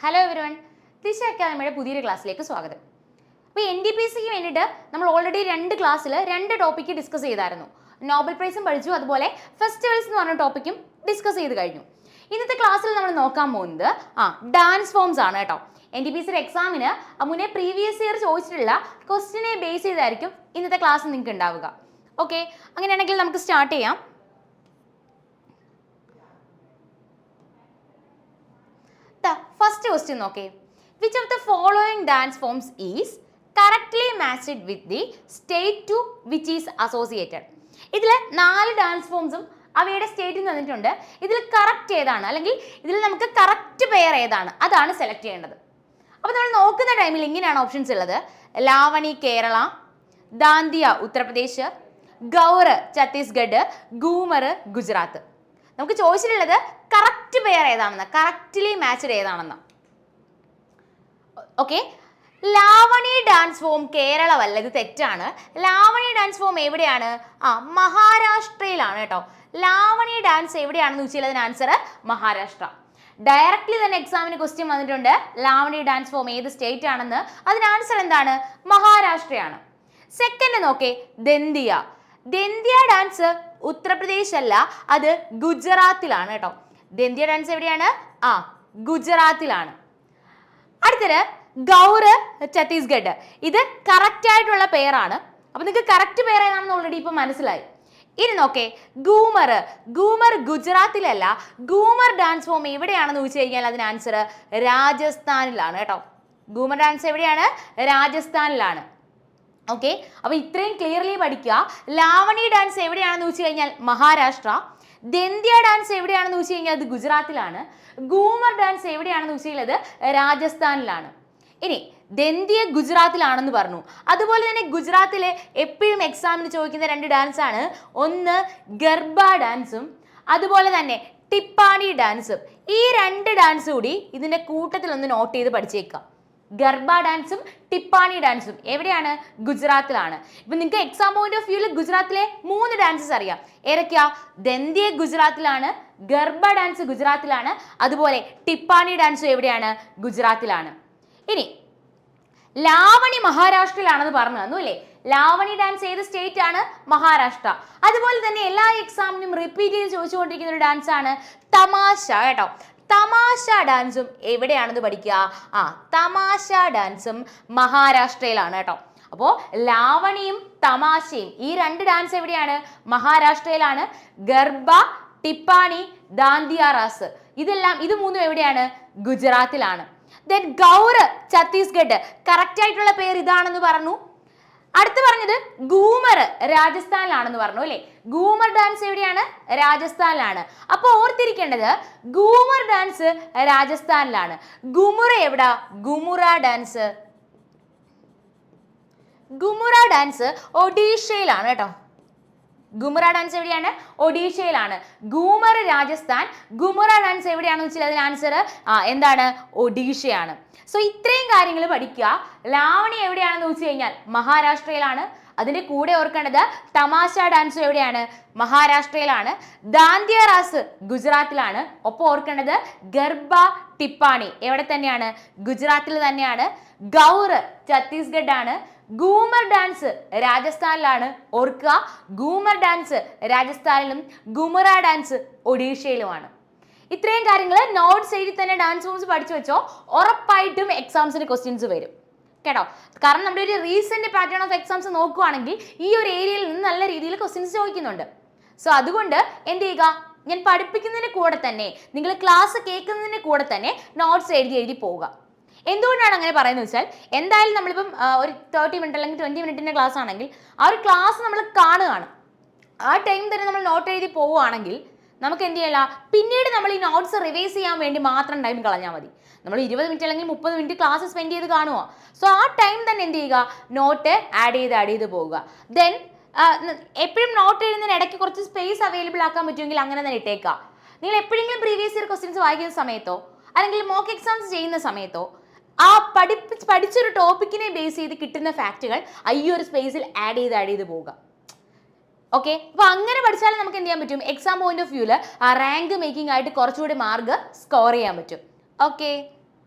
Hello everyone, ദിശ അക്കാദമിയുടെ പുതിയൊരു ക്ലാസ്സിലേക്ക് സ്വാഗതം. അപ്പോൾ NTPCക്ക് വേണ്ടിയിട്ട് നമ്മൾ ഓൾറെഡി 2 ക്ലാസ്സിൽ 2 ടോപ്പിക്ക് ഡിസ്കസ് ചെയ്തായിരുന്നു. നോബൽ പ്രൈസും പഠിച്ചു, അതുപോലെ ഫെസ്റ്റിവൽസ് എന്ന് പറഞ്ഞ ടോപ്പിക്കും ഡിസ്കസ് ചെയ്ത് കഴിഞ്ഞു. ഇന്നത്തെ ക്ലാസ്സിൽ നമ്മൾ നോക്കാൻ പോകുന്നത് ഡാൻസ് ഫോംസ് ആണ് കേട്ടോ. NTPCയുടെ എക്സാമിന് മുന്നേ പ്രീവിയസ് ഇയർ ചോദിച്ചിട്ടുള്ള ക്വസ്റ്റിനെ ബേസ് ചെയ്തായിരിക്കും ഇന്നത്തെ ക്ലാസ് നിങ്ങൾക്ക് ഉണ്ടാവുക. ഓക്കെ, അങ്ങനെയാണെങ്കിൽ നമുക്ക് സ്റ്റാർട്ട് ചെയ്യാം. ഫസ്റ്റ് ക്വസ്റ്റ്യൻ നോക്കേ. Which of the following dance forms is correctly matched with the state to which is associated? ഇതിൽ 4 ഡാൻസ് ഫോംസും അവയുടെ സ്റ്റേറ്റിൽ തന്നിട്ടുണ്ട്. ഇതിൽ കറക്റ്റ് ഏതാണ്, അല്ലെങ്കിൽ ഇതിൽ നമുക്ക് കറക്റ്റ് പെയർ ഏതാണ്, അതാണ് സെലക്ട് ചെയ്യേണ്ടത്. അപ്പോൾ നമ്മൾ നോക്കുന്ന ടൈമിൽ ഇങ്ങനെയാണ് ഓപ്ഷൻസ് ഉള്ളത്: ലാവണി കേരള, ദാന്തിയ ഉത്തർപ്രദേശ്, ഗൗർ ഛത്തീസ്ഗഡ്, ഗൂമർ ഗുജറാത്ത്. നമുക്ക് ചോദിച്ചിട്ടുള്ളത് കറക്റ്റ് പെയർ ഏതാണെന്ന്, കറക്റ്റ്ലി മാച്ച്ഡ് ഏതാണെന്ന്. ഓക്കെ, ലാവണി ഡാൻസ് ഫോം കേരളമല്ല, ഇത് തെറ്റാണ്. ലാവണി ഡാൻസ് ഫോം എവിടെയാണ്? മഹാരാഷ്ട്രയിലാണ് കേട്ടോ. ലാവണി ഡാൻസ് എവിടെയാണെന്ന് ചോദിച്ചാൽ അതിന് ആൻസർ മഹാരാഷ്ട്ര. ഡയറക്റ്റ്ലി തന്നെ എക്സാമിന് ക്വസ്റ്റ്യൻ വന്നിട്ടുണ്ട്, ലാവണി ഡാൻസ് ഫോം ഏത് സ്റ്റേറ്റ് ആണെന്ന്. അതിന് ആൻസർ എന്താണ്? മഹാരാഷ്ട്രയാണ്. സെക്കൻഡ് നോക്കേ, ദന്തിയ. ദന്തിയ ഡാൻസ് ഉത്തർപ്രദേശ് അല്ല, അത് ഗുജറാത്തിലാണ് കേട്ടോ. ദന്തിയ ഡാൻസ് എവിടെയാണ്? ഗുജറാത്തിലാണ്. അടുത്തത് ഗൗർ ഛത്തീസ്ഗഡ്. ഇത് കറക്റ്റ് ആയിട്ടുള്ള പെയറാണ്. അപ്പൊ നിങ്ങൾക്ക് കറക്റ്റ് പെയർ ഏതാണെന്ന് ഓൾറെഡി ഇപ്പൊ മനസ്സിലായി. ഇനി നോക്കേ, ഗൂമർ. ഗൂമർ ഗുജറാത്തിലല്ല. ഗൂമർ ഡാൻസ് ഫോം എവിടെയാണെന്ന് ചോദിച്ചു കഴിഞ്ഞാൽ അതിന് ആൻസർ രാജസ്ഥാനിലാണ് കേട്ടോ. ഗൂമർ ഡാൻസ് എവിടെയാണ്? രാജസ്ഥാനിലാണ്. ഓക്കെ, അപ്പൊ ഇത്രയും ക്ലിയർലി പഠിക്കുക. ലാവണി ഡാൻസ് എവിടെയാണെന്ന് ചോദിച്ചു കഴിഞ്ഞാൽ മഹാരാഷ്ട്ര. ദന്തിയ ഡാൻസ് എവിടെയാണെന്ന് ചോദിച്ചു കഴിഞ്ഞാൽ അത് ഗുജറാത്തിലാണ്. ഗൂമർ ഡാൻസ് എവിടെയാണെന്ന് ചോദിച്ചു കഴിഞ്ഞാൽ അത് രാജസ്ഥാനിലാണ്. ഇനി ദന്തിയ ഗുജറാത്തിലാണെന്ന് പറഞ്ഞു. അതുപോലെ തന്നെ ഗുജറാത്തിലെ എപ്പോഴും എക്സാമിന് ചോദിക്കുന്ന 2 ഡാൻസ് ആണ്. ഒന്ന് ഗർബ ഡാൻസും അതുപോലെ തന്നെ ടിപ്പാണി ഡാൻസും. ഈ 2 ഡാൻസ് കൂടി ഇതിന്റെ കൂട്ടത്തിൽ ഒന്ന് നോട്ട് ചെയ്ത് പഠിച്ചേക്കാം. ഗർബ ഡാൻസും ടിപ്പാണി ഡാൻസും എവിടെയാണ്? ഗുജറാത്തിലാണ്. ഇപ്പൊ നിങ്ങൾക്ക് എക്സാം പോയിന്റ് ഓഫ് വ്യൂവിൽ ഗുജറാത്തിലെ 3 ഡാൻസസ് അറിയാം. ഏതൊക്കെയാ? ദന്തിയ ഗുജറാത്തിലാണ്, ഗർബ ഡാൻസ് ഗുജറാത്തിലാണ്, അതുപോലെ ടിപ്പാണി ഡാൻസും എവിടെയാണ്? ഗുജറാത്തിലാണ്. ഇനി ലാവണി മഹാരാഷ്ട്രയിലാണെന്ന് പറഞ്ഞു തന്നു അല്ലേ? ലാവണി ഡാൻസ് ഏത് സ്റ്റേറ്റ് ആണ്? മഹാരാഷ്ട്ര. അതുപോലെ തന്നെ എല്ലാ എക്സാമിനും റിപ്പീറ്റ് ചെയ്ത് ചോദിച്ചുകൊണ്ടിരിക്കുന്ന ഒരു ഡാൻസ് ആണ് തമാശ കേട്ടോ. തമാശ ഡാൻസും എവിടെയാണെന്ന് പഠിക്കുക? തമാശ ഡാൻസും മഹാരാഷ്ട്രയിലാണ് കേട്ടോ. അപ്പോൾ ലാവണിയും തമാശയും ഈ 2 ഡാൻസ് എവിടെയാണ്? മഹാരാഷ്ട്രയിലാണ്. ഗർബ, ടിപ്പാണി, ദാന്തിയ റാസ് ഇത് 3 എവിടെയാണ്? ഗുജറാത്തിലാണ്. ദെൻ ഗൗർ ഛത്തീസ്ഗഡ്, കറക്റ്റ് ആയിട്ടുള്ള പേര് ഇതാണെന്ന് പറഞ്ഞു. അടുത്ത് പറഞ്ഞത് ഗൂമർ രാജസ്ഥാനിലാണെന്ന് പറഞ്ഞു അല്ലേ? ഗൂമർ ഡാൻസ് എവിടെയാണ്? രാജസ്ഥാനിലാണ്. അപ്പോൾ ഓർത്തിരിക്കേണ്ടത് ഗൂമർ ഡാൻസ് രാജസ്ഥാനിലാണ്. ഗുമുറ എവിടാ? ഗുമുറ ഡാൻസ് ഒഡീഷയിലാണ് കേട്ടോ. ഗുമുറ ഡാൻസ് എവിടെയാണ്? ഒഡീഷയിലാണ്. ഗൂമർ രാജസ്ഥാൻ, ഗുമുറ ഡാൻസ് എവിടെയാണെന്ന് വെച്ചാൽ അതിന് ആൻസർ എന്താണ്? ഒഡീഷയാണ്. സോ ഇത്രയും കാര്യങ്ങൾ പഠിക്കുക. ലാവണി എവിടെയാണെന്ന് ചോദിച്ചു കഴിഞ്ഞാൽ മഹാരാഷ്ട്രയിലാണ്. അതിന്റെ കൂടെ ഓർക്കേണ്ടത് തമാശ ഡാൻസ് എവിടെയാണ്? മഹാരാഷ്ട്രയിലാണ്. ദാന്തിയ റാസ് ഗുജറാത്തിലാണ്. ഒപ്പം ഓർക്കേണ്ടത് ഗർബ, ടിപ്പാണി എവിടെ തന്നെയാണ്? ഗുജറാത്തിൽ തന്നെയാണ്. ഗൗർ ഛത്തീസ്ഗഡ് ആണ്. ഗൂമർ ഡാൻസ് രാജസ്ഥാനിലാണ്. ഓർക്കുക, ഗൂമർ ഡാൻസ് രാജസ്ഥാനിലും ഗുമുറ ഡാൻസ് ഒഡീഷയിലുമാണ്. ഇത്രയും കാര്യങ്ങൾ നോട്ട്സ് എഴുതി തന്നെ ഡാൻസ് ഫോംസ് പഠിച്ചു വെച്ചോ. ഉറപ്പായിട്ടും എക്സാംസിന് ക്വസ്റ്റ്യൻസ് വരും കേട്ടോ. കാരണം നമ്മുടെ ഒരു റീസെന്റ് പാറ്റേൺ ഓഫ് എക്സാംസ് നോക്കുകയാണെങ്കിൽ ഈ ഒരു ഏരിയയിൽ നിന്ന് നല്ല രീതിയിൽ ക്വസ്റ്റ്യൻസ് ചോദിക്കുന്നുണ്ട്. സോ അതുകൊണ്ട് എന്ത് ചെയ്യുക, ഞാൻ പഠിപ്പിക്കുന്നതിന് കൂടെ തന്നെ നിങ്ങൾ ക്ലാസ് കേൾക്കുന്നതിന് കൂടെ തന്നെ നോട്ട്സ് എഴുതി പോവുക. എന്തുകൊണ്ടാണ് അങ്ങനെ പറയുന്നത് വെച്ചാൽ, എന്തായാലും നമ്മളിപ്പം ഒരു 30 മിനിറ്റ് അല്ലെങ്കിൽ 20 മിനിറ്റിന്റെ ക്ലാസ് ആണെങ്കിൽ ആ ഒരു ക്ലാസ് നമ്മൾ കാണുകയാണ്. ആ ടൈം തന്നെ നമ്മൾ നോട്ട് എഴുതി പോവുകയാണെങ്കിൽ നമുക്ക് എന്ത് ചെയ്യില്ല, പിന്നീട് നമ്മൾ ഈ നോട്ട്സ് റിവൈസ് ചെയ്യാൻ വേണ്ടി മാത്രം ടൈം കളഞ്ഞാൽ മതി. നമ്മൾ 20 മിനിറ്റ് അല്ലെങ്കിൽ 30 മിനിറ്റ് ക്ലാസ് സ്പെൻഡ് ചെയ്ത് കാണുക. സോ ആ ടൈം തന്നെ എന്ത് ചെയ്യുക, നോട്ട് ആഡ് ചെയ്ത് പോവുക. ദെൻ എപ്പോഴും നോട്ട് എഴുതുന്നതിന് ഇടയ്ക്ക് കുറച്ച് സ്പേസ് അവൈലബിൾ ആക്കാൻ പറ്റുമെങ്കിൽ അങ്ങനെ തന്നെ ഇട്ടേക്കുക. നിങ്ങൾ എപ്പോഴെങ്കിലും പ്രീവിയസ് ഇയർ ക്വസ്റ്റ്യൻസ് വായിക്കുന്ന സമയത്തോ അല്ലെങ്കിൽ മോക്ക് എക്സാംസ് ചെയ്യുന്ന സമയത്തോ ആ പഠിച്ചൊരു ടോപ്പിക്കിനെ ബേസ് ചെയ്ത് കിട്ടുന്ന ഫാക്റ്റുകൾ ഈ ഒരു സ്പേസിൽ ആഡ് ചെയ്ത് പോവുക. ഓക്കെ, അപ്പൊ അങ്ങനെ പഠിച്ചാലും നമുക്ക് എന്ത് ചെയ്യാൻ പറ്റും? എക്സാം പോയിന്റ് ഓഫ് വ്യൂല് റാങ്ക് മേക്കിംഗ് ആയിട്ട് കുറച്ചുകൂടി മാർക്ക് സ്കോർ ചെയ്യാൻ പറ്റും. ഓക്കെ.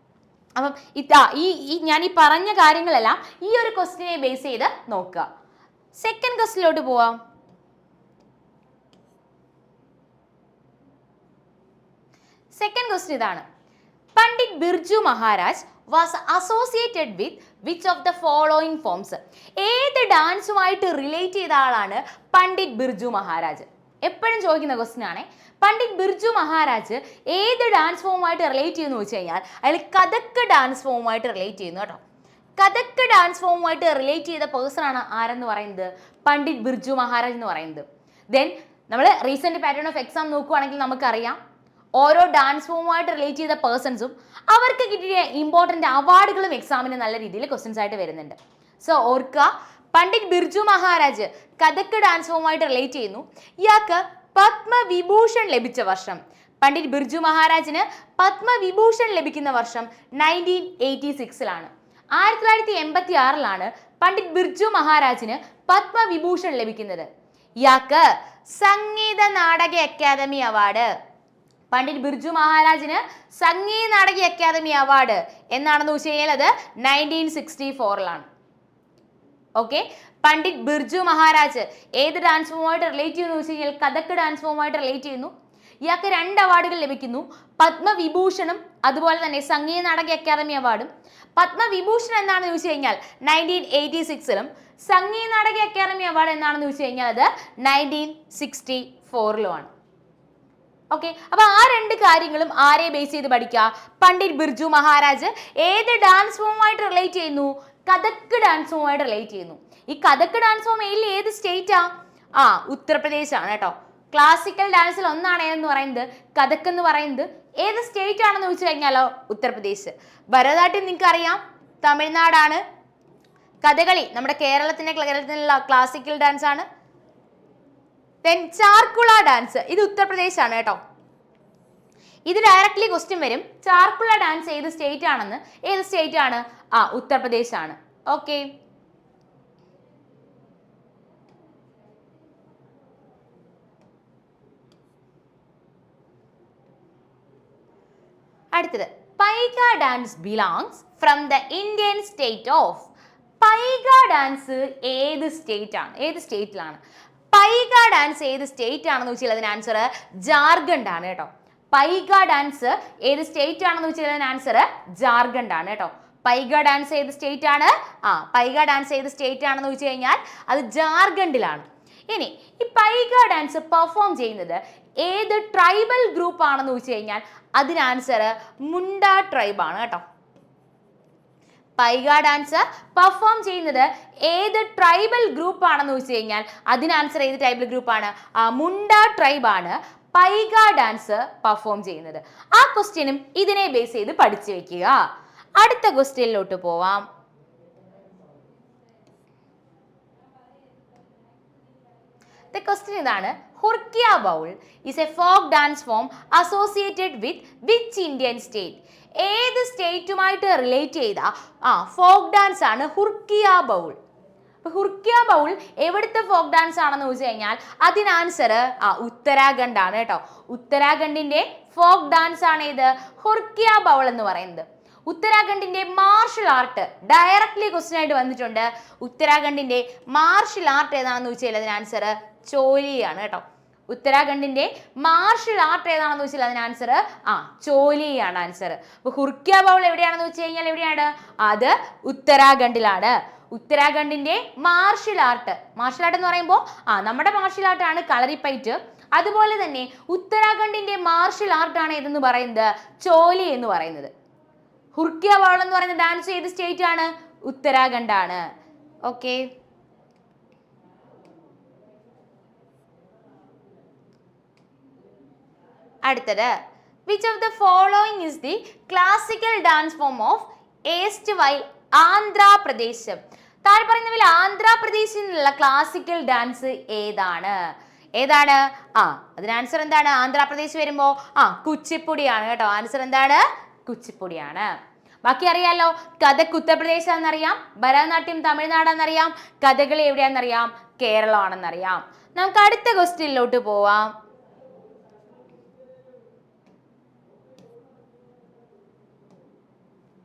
അപ്പം ഇതാ ഞാൻ ഈ പറഞ്ഞ കാര്യങ്ങളെല്ലാം ഈ ഒരു ക്വസ്റ്റിനെ ബേസ് ചെയ്ത് നോക്കുക. സെക്കൻഡ് ക്വസ്റ്റിലോട്ട് പോവാം. സെക്കൻഡ് ക്വസ്റ്റ്യൻ ഇതാണ്. Pandit Birju Maharaj was associated with which of the following forms? ഏത് ഡാൻസുമായിട്ട് റിലേറ്റ് ചെയ്ത ആളാണ് പണ്ഡിറ്റ് ബിർജു മഹാരാജ്? എപ്പോഴും ചോദിക്കുന്ന ക്വസ്റ്റ്യൻ ആണ്. പണ്ഡിറ്റ് ബിർജു മഹാരാജ് ഏത് ഡാൻസ് ഫോമുമായിട്ട് റിലേറ്റ് ചെയ്യുന്നു വെച്ച് കഴിഞ്ഞാൽ അതിൽ കഥക് ഡാൻസ് ഫോമുമായിട്ട് റിലേറ്റ് ചെയ്യുന്നു കേട്ടോ. കഥക് ഡാൻസ് ഫോമുമായിട്ട് റിലേറ്റ് ചെയ്ത പേഴ്സൺ ആണ് ആരെന്ന് പറയുന്നത്? പണ്ഡിറ്റ് ബിർജു മഹാരാജ് എന്ന് പറയുന്നത്. ദെൻ നമ്മൾ റീസെന്റ് പാറ്റേൺ ഓഫ് എക്സാം നോക്കുകയാണെങ്കിൽ നമുക്കറിയാം ഓരോ ഡാൻസ് ഫോമുമായിട്ട് റിലേറ്റ് ചെയ്ത പേഴ്സൺസും അവർക്ക് കിട്ടിയ ഇമ്പോർട്ടൻ്റ് അവാർഡുകളും എക്സാമിന് നല്ല രീതിയിൽ ക്വസ്റ്റ്യൻസ് ആയിട്ട് വരുന്നുണ്ട്. സോ ഓർക്കുക, പണ്ഡിറ്റ് ബിർജു മഹാരാജ് കഥക് ഡാൻസ് ഫോമുമായിട്ട് റിലേറ്റ് ചെയ്യുന്നു. ഇയാൾക്ക് പത്മവിഭൂഷൺ ലഭിച്ച വർഷം, പണ്ഡിറ്റ് ബിർജു മഹാരാജിന് പത്മവിഭൂഷൺ ലഭിക്കുന്ന വർഷം 1986 1986 പണ്ഡിറ്റ് ബിർജു മഹാരാജിന് പത്മവിഭൂഷൺ ലഭിക്കുന്നത്. ഇയാൾക്ക് സംഗീത നാടക അക്കാദമി അവാർഡ്, പണ്ഡിറ്റ് ബിർജു മഹാരാജിന് സംഗീത നാടക അക്കാദമി അവാർഡ് എന്നാണെന്ന് വെച്ച് കഴിഞ്ഞാൽ അത് 1964 ഓക്കെ. പണ്ഡിറ്റ് ബിർജു മഹാരാജ് ഏത് ഡാൻസ് ഫോമുമായിട്ട് റിലേറ്റ് ചെയ്യുന്നു വെച്ച് കഴിഞ്ഞാൽ കഥക് ഡാൻസ് ഫോമുമായിട്ട് റിലേറ്റ് ചെയ്യുന്നു. ഇയാൾക്ക് 2 അവാർഡുകൾ ലഭിക്കുന്നു, പത്മവിഭൂഷണും അതുപോലെ തന്നെ സംഗീത നാടക അക്കാദമി അവാർഡും. പത്മവിഭൂഷൺ എന്താണെന്ന് ചോദിച്ചു കഴിഞ്ഞാൽ 1986 സംഗീത നാടക അക്കാദമി അവാർഡ് എന്താണെന്ന് ചോദിച്ചു കഴിഞ്ഞാൽ അത് 1964 ഓക്കെ. അപ്പൊ ആ 2 കാര്യങ്ങളും ആരെ ബേസ് ചെയ്ത് പഠിക്കുക? പണ്ഡിറ്റ് ബിർജു മഹാരാജ് ഏത് ഡാൻസ് ഫോമുമായിട്ട് റിലേറ്റ് ചെയ്യുന്നു? കഥക് ഡാൻസ് ഫോമുമായിട്ട് റിലേറ്റ് ചെയ്യുന്നു. ഈ കഥക് ഡാൻസ് ഫോം ഏത് സ്റ്റേറ്റാ? ഉത്തർപ്രദേശ് ആണ് കേട്ടോ. ക്ലാസിക്കൽ ഡാൻസിൽ ഒന്നാണ് ഏതെന്ന് പറയുന്നത് കഥക് എന്ന് പറയുന്നത്. ഏത് സ്റ്റേറ്റ് ആണെന്ന് ചോദിച്ചു കഴിഞ്ഞാലോ ഉത്തർപ്രദേശ്. ഭരതനാട്യം നിങ്ങൾക്ക് അറിയാം തമിഴ്നാടാണ്. കഥകളി നമ്മുടെ കേരളത്തിലുള്ള ക്ലാസിക്കൽ ഡാൻസ് ആണ്. ദെൻ ചാർക്കുള ഡാൻസ് ഇത് ഉത്തർപ്രദേശ് ആണ് കേട്ടോ. ഇത് ഡയറക്ട്ലി ക്വസ്റ്റ്യൻ വരും. ചാർക്കുള ഡാൻസ് ഏത് സ്റ്റേറ്റ് ആണെന്ന്. ഏത് സ്റ്റേറ്റ് ആണ്? ഉത്തർപ്രദേശ് ആണ്. ഓക്കെ. അടുത്തത് Paiga dance belongs from the Indian state of. Paiga dance ഏത് സ്റ്റേറ്റ് ആണ്? ഏത് സ്റ്റേറ്റിലാണ് പൈഗ ഡാൻസ്? ഏത് സ്റ്റേറ്റ് ആണെന്ന് വെച്ചാൽ അതിന് ആൻസർ ജാർഖണ്ഡ് ആണ് കേട്ടോ. പൈഗ ഡാൻസ് ഏത് സ്റ്റേറ്റ് ആണെന്ന് വെച്ചാൽ അതിന് ആൻസർ ജാർഖണ്ഡ് ആണ് കേട്ടോ. പൈഗ ഡാൻസ് ഏത് സ്റ്റേറ്റ് ആണ്? പൈഗ ഡാൻസ് ഏത് സ്റ്റേറ്റ് ആണെന്ന് വെച്ച് കഴിഞ്ഞാൽ അത് ജാർഖണ്ഡിലാണ്. ഇനി ഈ പൈഗ ഡാൻസ് പെർഫോം ചെയ്യുന്നത് ഏത് ട്രൈബൽ ഗ്രൂപ്പ് ആണെന്ന് വെച്ച് കഴിഞ്ഞാൽ അതിന് ആൻസർ മുണ്ട ട്രൈബ് ആണ് കേട്ടോ. പൈഗ ഡാൻസ് പെർഫോം ചെയ്യുന്നത് ഏത് ട്രൈബൽ ഗ്രൂപ്പ് ആണെന്ന് വെച്ച് കഴിഞ്ഞാൽ അതിന് ആൻസർ ഏത് ട്രൈബൽ ഗ്രൂപ്പ് ആണ്? മുണ്ട ട്രൈബ് ആണ് പൈഗ ഡാൻസ് പെർഫോം ചെയ്യുന്നത്. ആ ക്വസ്റ്റ്യനും ഇതിനെ ബേസ് ചെയ്ത് പഠിച്ചു വെക്കുക. അടുത്ത ക്വസ്റ്റ്യനിലോട്ട് പോവാം. The question ഇതാണ്. Hurkiya Baul is a folk dance form associated with which Indian state? ഏത് സ്റ്റേറ്റുമായിട്ട് റിലേറ്റ് ചെയ്ത ഫോക്ക് ഡാൻസ് ആണ് ഹുർക്കിയ ബൗൾ? ഹുർക്കിയ ബൗൾ എവിടുത്തെ ഫോക്ക് ഡാൻസ് ആണെന്ന് ചോദിച്ചു കഴിഞ്ഞാൽ അതിന് ആൻസർ ഉത്തരാഖണ്ഡ് ആണ് കേട്ടോ. ഉത്തരാഖണ്ഡിന്റെ ഫോക്ക് ഡാൻസ് ആണ് ഇത് ഹുർക്കിയ ബൗൾ എന്ന് പറയുന്നത്. ഉത്തരാഖണ്ഡിന്റെ മാർഷൽ ആർട്ട് ഡയറക്ട്ലി ക്വസ്റ്റ്യൻ ആയിട്ട് വന്നിട്ടുണ്ട്. ഉത്തരാഖണ്ഡിന്റെ മാർഷൽ ആർട്ട് ഏതാണെന്ന് ചോദിച്ചാൽ അതിന് ആൻസർ ചോലിയാണ് കേട്ടോ. ഉത്തരാഖണ്ഡിന്റെ മാർഷൽ ആർട്ട് ഏതാണെന്ന് വെച്ചാൽ അതിന് ആൻസർ ചോലിയാണ് ആൻസർ. അപ്പൊ ഹുർക്കിയ ബൗൾ എവിടെയാണെന്ന് വെച്ച് കഴിഞ്ഞാൽ എവിടെയാണ്? അത് ഉത്തരാഖണ്ഡിലാണ്. ഉത്തരാഖണ്ഡിന്റെ മാർഷൽ ആർട്ട് എന്ന് പറയുമ്പോൾ നമ്മുടെ മാർഷൽ ആർട്ട് ആണ് കളരിപ്പയറ്റ്. അതുപോലെ തന്നെ ഉത്തരാഖണ്ഡിന്റെ മാർഷൽ ആർട്ട് ആണ് ഏതെന്ന് പറയുന്നത് ചോലി എന്ന് പറയുന്നത്. ഹുർക്കിയ ബൗൾ എന്ന് പറയുന്ന ഡാൻസ് ഏത് സ്റ്റേറ്റ് ആണ്? ഉത്തരാഖണ്ഡ് ആണ്. ഓക്കെ. അടുത്തത് which of the following is the classical dance form of erstwhile Andhra Pradesh? താഴെ പറയുന്നതിൽ ആന്ധ്രാപ്രദേശിൽ നിന്നുള്ള ക്ലാസിക്കൽ ഡാൻസ് ഏതാണ്? അതിന് ആൻസർ എന്താണ്? ആന്ധ്രാപ്രദേശ് വരുമ്പോ കുച്ചിപ്പുടിയാണ് കേട്ടോ. ആൻസർ എന്താണ്? കുച്ചിപ്പുടിയാണ്. ബാക്കി അറിയാലോ. കഥക് ഉത്തർപ്രദേശ് ആണെന്നറിയാം, ഭരതനാട്യം തമിഴ്നാടാണെന്നറിയാം, കഥകളി എവിടെയാണെന്നറിയാം, കേരളം ആണെന്നറിയാം. നമുക്ക് അടുത്ത ക്വസ്റ്റ്യനിലോട്ട് പോവാം.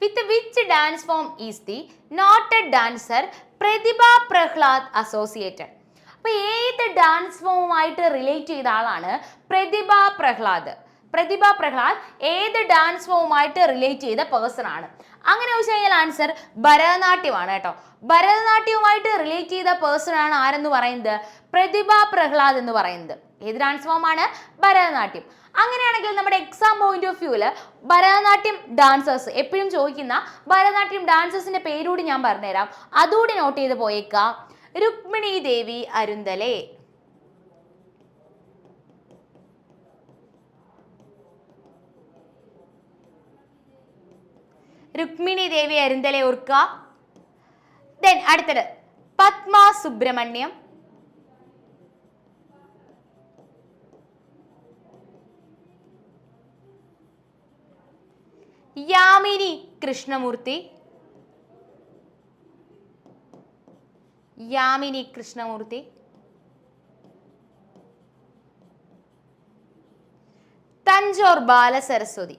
With which dance form is the noted dancer Pratibha Prahlad associated? അപ്പൊ ഏത് ഡാൻസ് ഫോമുമായിട്ട് റിലേറ്റ് ചെയ്ത ആളാണ് പ്രതിഭ പ്രഹ്ലാദ്? പ്രതിഭ പ്രഹ്ലാദ് ഏത് ഡാൻസ് ഫോമുമായിട്ട് റിലേറ്റ് ചെയ്ത പേഴ്സൺ ആണ്? അങ്ങനെ ചോദിച്ചു കഴിഞ്ഞാൽ ആൻസർ ഭരതനാട്യമാണ് കേട്ടോ. ഭരതനാട്യവുമായിട്ട് റിലേറ്റ് ചെയ്ത പേഴ്സൺ ആണ് ആരെന്ന് പറയുന്നത്? പ്രതിഭ പ്രഹ്ലാദ് എന്ന് പറയുന്നത്. ഏത് ഡാൻസ് ഫോമാണ്? ഭരതനാട്യം. അങ്ങനെയാണെങ്കിൽ നമ്മുടെ എക്സാം പോയിന്റ് ഓഫ് വ്യൂല് ഭരതനാട്യം ഡാൻസേഴ്സ് എപ്പോഴും ചോദിക്കുന്ന ഭരതനാട്യം ഡാൻസേഴ്സിന്റെ പേരൂടി ഞാൻ പറഞ്ഞുതരാം, അതുകൂടി നോട്ട് ചെയ്ത് പോയേക്കാം. രുക്മിണി ദേവി അരുന്തലെ, രുക്മിണി ദേവി അരുന്തലെ ഓർക്കുക. ദെൻ അടുത്തത് പത്മ സുബ്രഹ്മണ്യം, യാമിനി കൃഷ്ണമൂർത്തി, യാമിനി കൃഷ്ണമൂർത്തി, തഞ്ചോർ ബാലസരസ്വതി.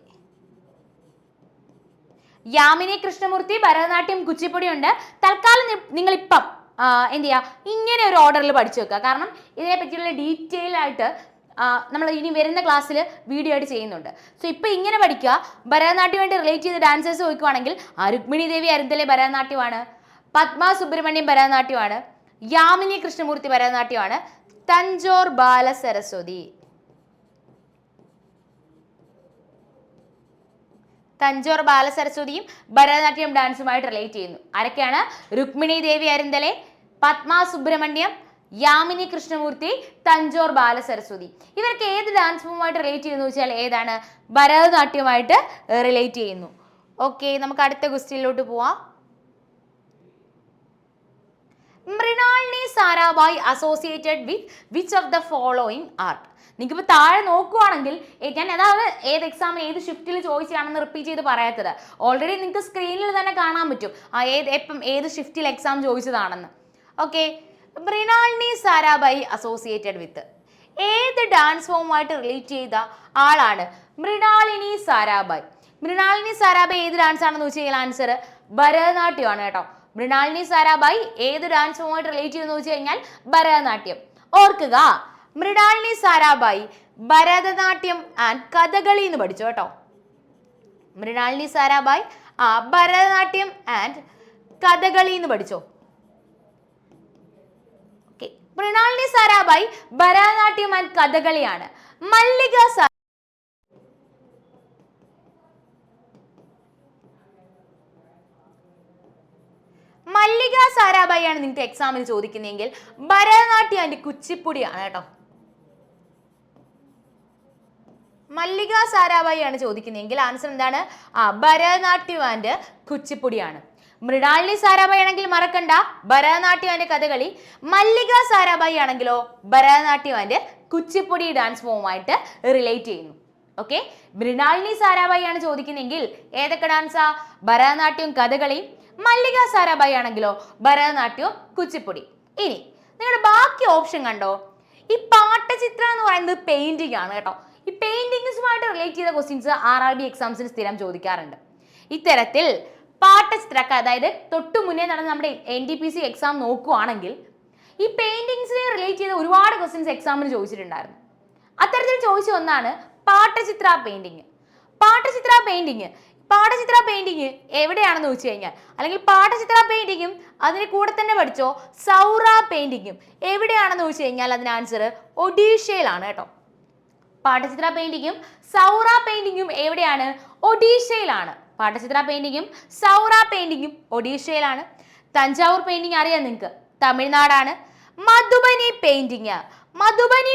യാമിനി കൃഷ്ണമൂർത്തി, ഭരതനാട്യം, കുച്ചിപ്പുടി ഉണ്ട്. തൽക്കാലം നിങ്ങൾ ഇപ്പം എന്ത് ചെയ്യുക, ഇങ്ങനെ ഒരു ഓർഡറിൽ പഠിച്ചു വെക്കുക. കാരണം ഇതിനെ പറ്റിയുള്ള ഡീറ്റെയിൽ ആയിട്ട് നമ്മൾ ഇനി വരുന്ന ക്ലാസ്സിൽ വീഡിയോ ആയിട്ട് ചെയ്യുന്നുണ്ട്. സോ ഇപ്പം ഇങ്ങനെ പഠിക്കുക. ഭരതനാട്യമായിട്ട് റിലേറ്റ് ചെയ്ത് ഡാൻസേഴ്സ് ചോദിക്കുവാണെങ്കിൽ രുക്മിണി ദേവി അരുന്തലെ ഭരതനാട്യമാണ്, പത്മ സുബ്രഹ്മണ്യം ഭരതനാട്യമാണ്, യാമിനി കൃഷ്ണമൂർത്തി ഭരതനാട്യമാണ്, തഞ്ചോർ ബാലസരസ്വതി, തഞ്ചോർ ബാലസരസ്വതിയും ഭരതനാട്യം ഡാൻസുമായിട്ട് റിലേറ്റ് ചെയ്യുന്നു. ആരൊക്കെയാണ്? രുക്മിണി ദേവി അരുന്തലെ, പത്മ സുബ്രഹ്മണ്യം, യാമിനി കൃഷ്ണമൂർത്തി, തഞ്ചോർ ബാലസരസ്വതി. ഇവർക്ക് ഏത് ഡാൻസ് ഫോമുമായിട്ട് റിലേറ്റ് ചെയ്യുന്നു വെച്ചാൽ ഏതാണ്? ഭരതനാട്യമായിട്ട് റിലേറ്റ് ചെയ്യുന്നു. ഓക്കെ, നമുക്ക് അടുത്ത ക്വസ്റ്റ്യനിലോട്ട് പോവാം. Mrinalini Sarabhai associated with which of the following art? നിങ്ങൾക്ക് ഇപ്പോൾ താഴെ നോക്കുവാണെങ്കിൽ ഞാൻ അതാണ് ഏത് എക്സാമിന് ഏത് ഷിഫ്റ്റിൽ ചോദിച്ചാണെന്ന് റിപ്പീറ്റ് ചെയ്ത് പറയാത്തത്. ഓൾറെഡി നിങ്ങൾക്ക് സ്ക്രീനിൽ തന്നെ കാണാൻ പറ്റും എപ്പം ഏത് ഷിഫ്റ്റിൽ എക്സാം ചോദിച്ചതാണെന്ന്. Okay, Mrinalini Sarabhai associated with ഏത് ഡാൻസ് ഫോമുമായിട്ട് റിലേറ്റ് ചെയ്ത ആളാണ് മൃണാളിനി സാരാഭായ്? മൃണാളിനി സാരാഭായ് ഏത് ഡാൻസ് ആണെന്ന് വെച്ച് കഴിഞ്ഞാൽ ആൻസർ ഭരതനാട്യമാണ് കേട്ടോ. മൃണാളിനി സാരാഭായ് ഏത് ഡാൻസ് ഫോമുമായിട്ട് റിലേറ്റ് ചെയ്യുമെന്ന് വെച്ച് കഴിഞ്ഞാൽ ഭരതനാട്യം. ഓർക്കുക, മൃണാളിനി സാരാഭായ് ഭരതനാട്യം ആൻഡ് കഥകളി എന്ന് പഠിച്ചു കേട്ടോ. മൃണാളിനി സാരാഭായ് ഭരതനാട്യം ആൻഡ് കഥകളി എന്ന് പഠിച്ചോ. ഓക്കെ, മൃണാളിനി സാരാഭായ് ഭരതനാട്യം ആൻഡ് കഥകളിയാണ്. മല്ലിക സാരാഭായ് ആണ് നിങ്ങൾക്ക് എക്സാമിന് ചോദിക്കുന്നതെങ്കിൽ ഭരതനാട്യം ആൻഡ് കുച്ചിപ്പുടിയാണ് കേട്ടോ. മല്ലിക സാരാഭായ് ആണ് ചോദിക്കുന്നതെങ്കിൽ ആൻസർ എന്താണ്? ഭരതനാട്യം ആൻഡ് കുച്ചിപ്പുടിയാണ്. മൃണാളിനി സാരാഭായ് ആണെങ്കിൽ മറക്കണ്ട ഭരതനാട്യം ആൻഡ് കഥകളി. മല്ലിക സാരാഭായ് ആണെങ്കിലോ ഭരതനാട്യം ആൻഡ് കുച്ചിപ്പുടി ഡാൻസ് ഫോമുമായിട്ട് റിലേറ്റ് ചെയ്യുന്നു. ഓക്കെ, മൃണാളിനി സാരാഭായ് ആണ് ചോദിക്കുന്നതെങ്കിൽ ഏതൊക്കെ ഡാൻസാ? ഭരതനാട്യം, കഥകളി. മല്ലിക സാരാഭായ് ആണെങ്കിലോ ഭരതനാട്യം, കുച്ചിപ്പുടി. ഇനി നിങ്ങളുടെ ബാക്കി ഓപ്ഷൻ കണ്ടോ? ഈ പാട്ടചിത്രം എന്ന് പറയുന്നത് പെയിന്റിംഗ് ആണ് കേട്ടോ. ഈ പെയിന്റിങ്സുമായിട്ട് റിലേറ്റ് ചെയ്ത ക്വസ്റ്റ്യൻസ് RRB എക്സാംസിന് സ്ഥിരം ചോദിക്കാറുണ്ട്. ഇത്തരത്തിൽ പാട്ടചിത്രക്ക, അതായത് തൊട്ടു മുന്നേ നടന്ന നമ്മുടെ NTPC എക്സാം നോക്കുവാണെങ്കിൽ ഈ പെയിന്റിങ്സിനെ റിലേറ്റ് ചെയ്ത ഒരുപാട് ക്വസ്റ്റ്യൻസ് എക്സാമിന് ചോദിച്ചിട്ടുണ്ടായിരുന്നു. അത്തരത്തിൽ ചോദിച്ച ഒന്നാണ് പാട്ടചിത്ര പെയിന്റിങ്. പാട്ടചിത്ര പെയിന്റിങ് എവിടെയാണെന്ന് ചോദിച്ചു കഴിഞ്ഞാൽ, അല്ലെങ്കിൽ പാട്ടചിത്ര പെയിന്റിങ്ങും അതിന് കൂടെ തന്നെ പഠിച്ചോ സൗറ പെയിന്റിങ്ങും എവിടെയാണെന്ന് ചോദിച്ചു കഴിഞ്ഞാൽ അതിന് ആൻസർ ഒഡീഷയിലാണ് കേട്ടോ. പാട്ടചിത്ര പെയിന്റിങ്ങും സൗറ പെയിന്റിങ്ങും എവിടെയാണ്? ഒഡീഷയിലാണ്. പാട്ടചിത്ര പെയിന്റിങ്ങും സൗറ പെയിന്റിങ്ങും ഒഡീഷയിലാണ്. തഞ്ചാവൂർ പെയിന്റിങ് അറിയാം നിങ്ങൾക്ക്, തമിഴ്നാടാണ്. മധുബനി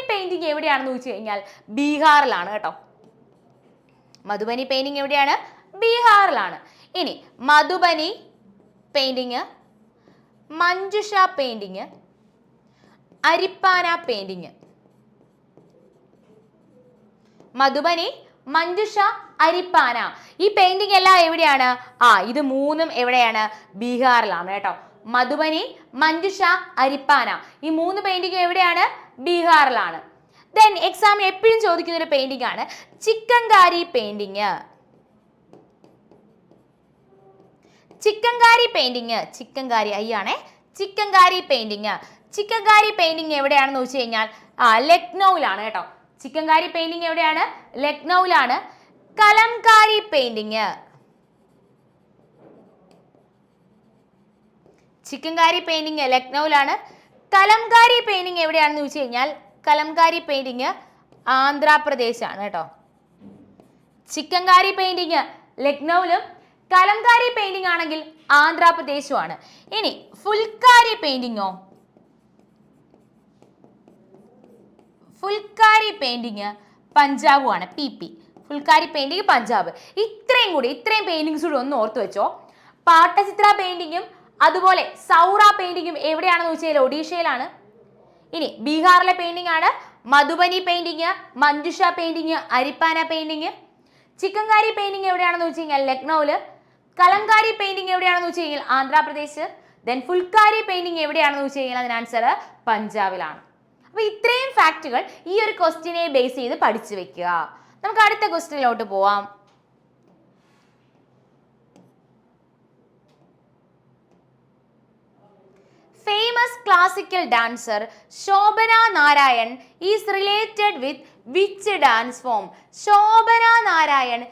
പെയിന്റിങ് എവിടെയാണെന്ന് ചോദിച്ചു കഴിഞ്ഞാൽ ബീഹാറിലാണ് കേട്ടോ. മധുബനി പെയിന്റിങ് എവിടെയാണ്? ബീഹാറിലാണ്. ഇനി Madhubani painting, Manjusha painting, Aripana painting. Madhubani, Manjusha, Aripana ഈ പെയിന്റിംഗ് എല്ലാം എവിടെയാണ്? ഇത് മൂന്നും എവിടെയാണ്? ബീഹാറിലാണ് കേട്ടോ. മധുബനി, മഞ്ജുഷ, അരിപ്പാന ഈ മൂന്ന് പെയിന്റിംഗ് എവിടെയാണ്? ബീഹാറിലാണ്. ദെൻ എക്സാം എപ്പോഴും ചോദിക്കുന്ന ഒരു പെയിന്റിംഗ് ആണ് ചിക്കൻകാരി പെയിന്റിംഗ്. ചിക്കൻകാരി പെയിന്റിങ്, ചിക്കൻകാരി ആണേ, ചിക്കൻകാരി പെയിന്റിങ്. ചിക്കൻകാരി പെയിന്റിങ് എവിടെയാണെന്ന് വെച്ച് കഴിഞ്ഞാൽ ലക്നൌവിലാണ് കേട്ടോ. ചിക്കൻകാരി പെയിന്റിങ് എവിടെയാണ്? ലക്നൌവിലാണ്. കലംകാരി പെയിന്റിങ്, ചിക്കൻകാരി പെയിന്റിങ് ലക്നൌവിലാണ്. കലംകാരി പെയിന്റിങ് എവിടെയാണെന്ന് ചോദിച്ചു കഴിഞ്ഞാൽ കലംകാരി പെയിന്റിങ് ആന്ധ്രാപ്രദേശാണ് കേട്ടോ. ചിക്കൻകാരി പെയിന്റിങ് ലക്നൌവിലും കലംകാരി പെയിന്റിങ് ആണെങ്കിൽ ആന്ധ്രാപ്രദേശുമാണ്. ഇനി ഫുൽക്കാരി പെയിന്റിങ്ങോ? ഫുൽക്കാരി പെയിന്റിങ് പഞ്ചാബുമാണ്. PP, Phulkari painting Punjab. ഇത്രയും പെയിന്റിങ്സ് കൂടി ഒന്ന് ഓർത്ത് വെച്ചോ. പാട്ടചിത്ര പെയിന്റിങ്ങും അതുപോലെ സൗറ പെയിന്റിങ്ങും എവിടെയാണെന്ന് വെച്ചാൽ ഒഡീഷയിലാണ്. ഇനി ബീഹാറിലെ പെയിന്റിംഗ് ആണ് Madhubani painting, Manjusha painting, Aripana painting. Chikankari painting എവിടെയാണെന്ന് വെച്ച് കഴിഞ്ഞാൽ ലക്നൌവില്. കലംകാരി പെയിന്റിങ് എവിടെയാണെന്ന് വെച്ച് കഴിഞ്ഞാൽ ആന്ധ്രാപ്രദേശ്. ദെൻ ഫുൽക്കാരി പെയിന്റിങ് എവിടെയാണെന്ന് വെച്ച് കഴിഞ്ഞാൽ അതിന് ആൻസർ പഞ്ചാബിലാണ്. അപ്പൊ ഇത്രയും ഫാക്റ്റുകൾ ഈ ഒരു ക്വസ്റ്റ്യനെ ബേസ് ചെയ്ത് പഠിച്ചു വെക്കുക. നമുക്ക് അടുത്ത ക്വസ്റ്റ്യനിലോട്ട് പോവാം. Famous classical dancer Shobana Narayan is related with which dance form? Shobana Narayan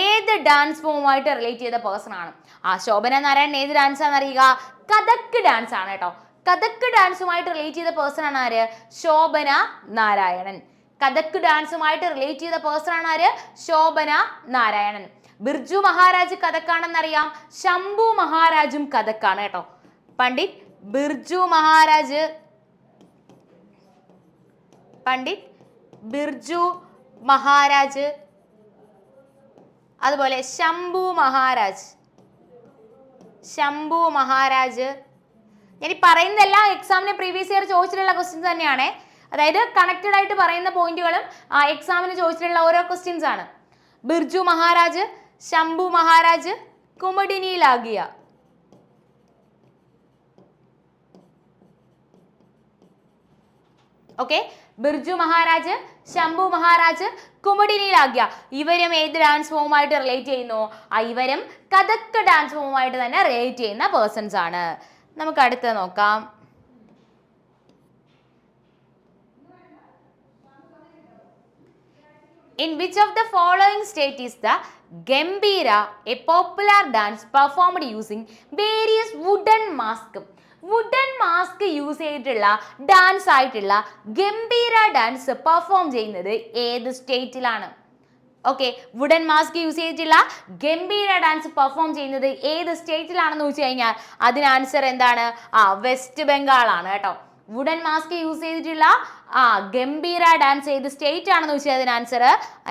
ഏത് ഡാൻസ് ഫോമുമായിട്ട് റിലേറ്റ് ചെയ്ത പേഴ്സൺ ആണ്? ശോഭന നാരായണൻ ഏത് ഡാൻസ് ആണെന്ന് അറിയുക? കഥക് ഡാൻസ് ആണ് കേട്ടോ. കഥക് ഡാൻസുമായിട്ട് റിലേറ്റ് ചെയ്ത പേഴ്സൺ ആണ് ആര്? ശോഭന നാരായണൻ. കഥക് ഡാൻസുമായിട്ട് റിലേറ്റ് ചെയ്ത പേഴ്സൺ ആണ് ആര്? ശോഭന നാരായണൻ. ബിർജു മഹാരാജ് കഥക്കാണെന്നറിയാം, ശംഭു മഹാരാജും കഥക്കാണ് കേട്ടോ. പണ്ഡിറ്റ് ബിർജു മഹാരാജ്, പണ്ഡിറ്റ് ബിർജു മഹാരാജ്, അതുപോലെ ശംഭു മഹാരാജ്. ശംഭു മഹാരാജ്. ഞാൻ ഈ പറയുന്നതെല്ലാം എക്സാമിന് പ്രീവിയസ് ഇയർ ചോദിച്ചിട്ടുള്ള ക്വസ്റ്റ്യൻസ് തന്നെയാണ്. അതായത് കണക്റ്റഡ് ആയിട്ട് പറയുന്ന പോയിന്റുകളും എക്സാമിന് ചോദിച്ചിട്ടുള്ള ഓരോ ക്വസ്റ്റ്യൻസ് ആണ്. ബിർജു മഹാരാജ്, ശംഭു മഹാരാജ്, കുമുദിനി ലാഗിയ. ഓക്കെ, ബിർജു മഹാരാജ്, ശംഭു മഹാരാജ്, കുമുദിനി ലാഗ്യ. ഇവരും ഏത് ഡാൻസ് ഫോമുമായിട്ട് റിലേറ്റ് ചെയ്യുന്നു? ഇവരും കഥക് ഡാൻസ് ഫോമുമായിട്ട് തന്നെ റിലേറ്റ് ചെയ്യുന്ന പേഴ്സൺസ് ആണ്. നമുക്ക് അടുത്ത് നോക്കാം. In which of the following state is the Gambira a popular dance performed using various wooden mask? Wooden mask use ചെയ്തിട്ടുള്ള ഡാൻസ് ആയിട്ടുള്ള ഗംഭീര ഡാൻസ് പെർഫോം ചെയ്യുന്നത് ഏത് സ്റ്റേറ്റിലാണ്? ഓക്കെ, വുഡൻ മാസ്ക് യൂസ് ചെയ്തിട്ടുള്ള ഗംഭീര ഡാൻസ് പെർഫോം ചെയ്യുന്നത് ഏത് സ്റ്റേറ്റിലാണെന്ന് വെച്ച് കഴിഞ്ഞാൽ അതിന് ആൻസർ എന്താണ്? വെസ്റ്റ് ബംഗാൾ ആണ് കേട്ടോ. വുഡൻ മാസ്ക് യൂസ് ചെയ്തിട്ടുള്ള ഗംഭീര ഡാൻസ് ഏത് സ്റ്റേറ്റ് ആണെന്ന് വെച്ചാൽ അതിന് ആൻസർ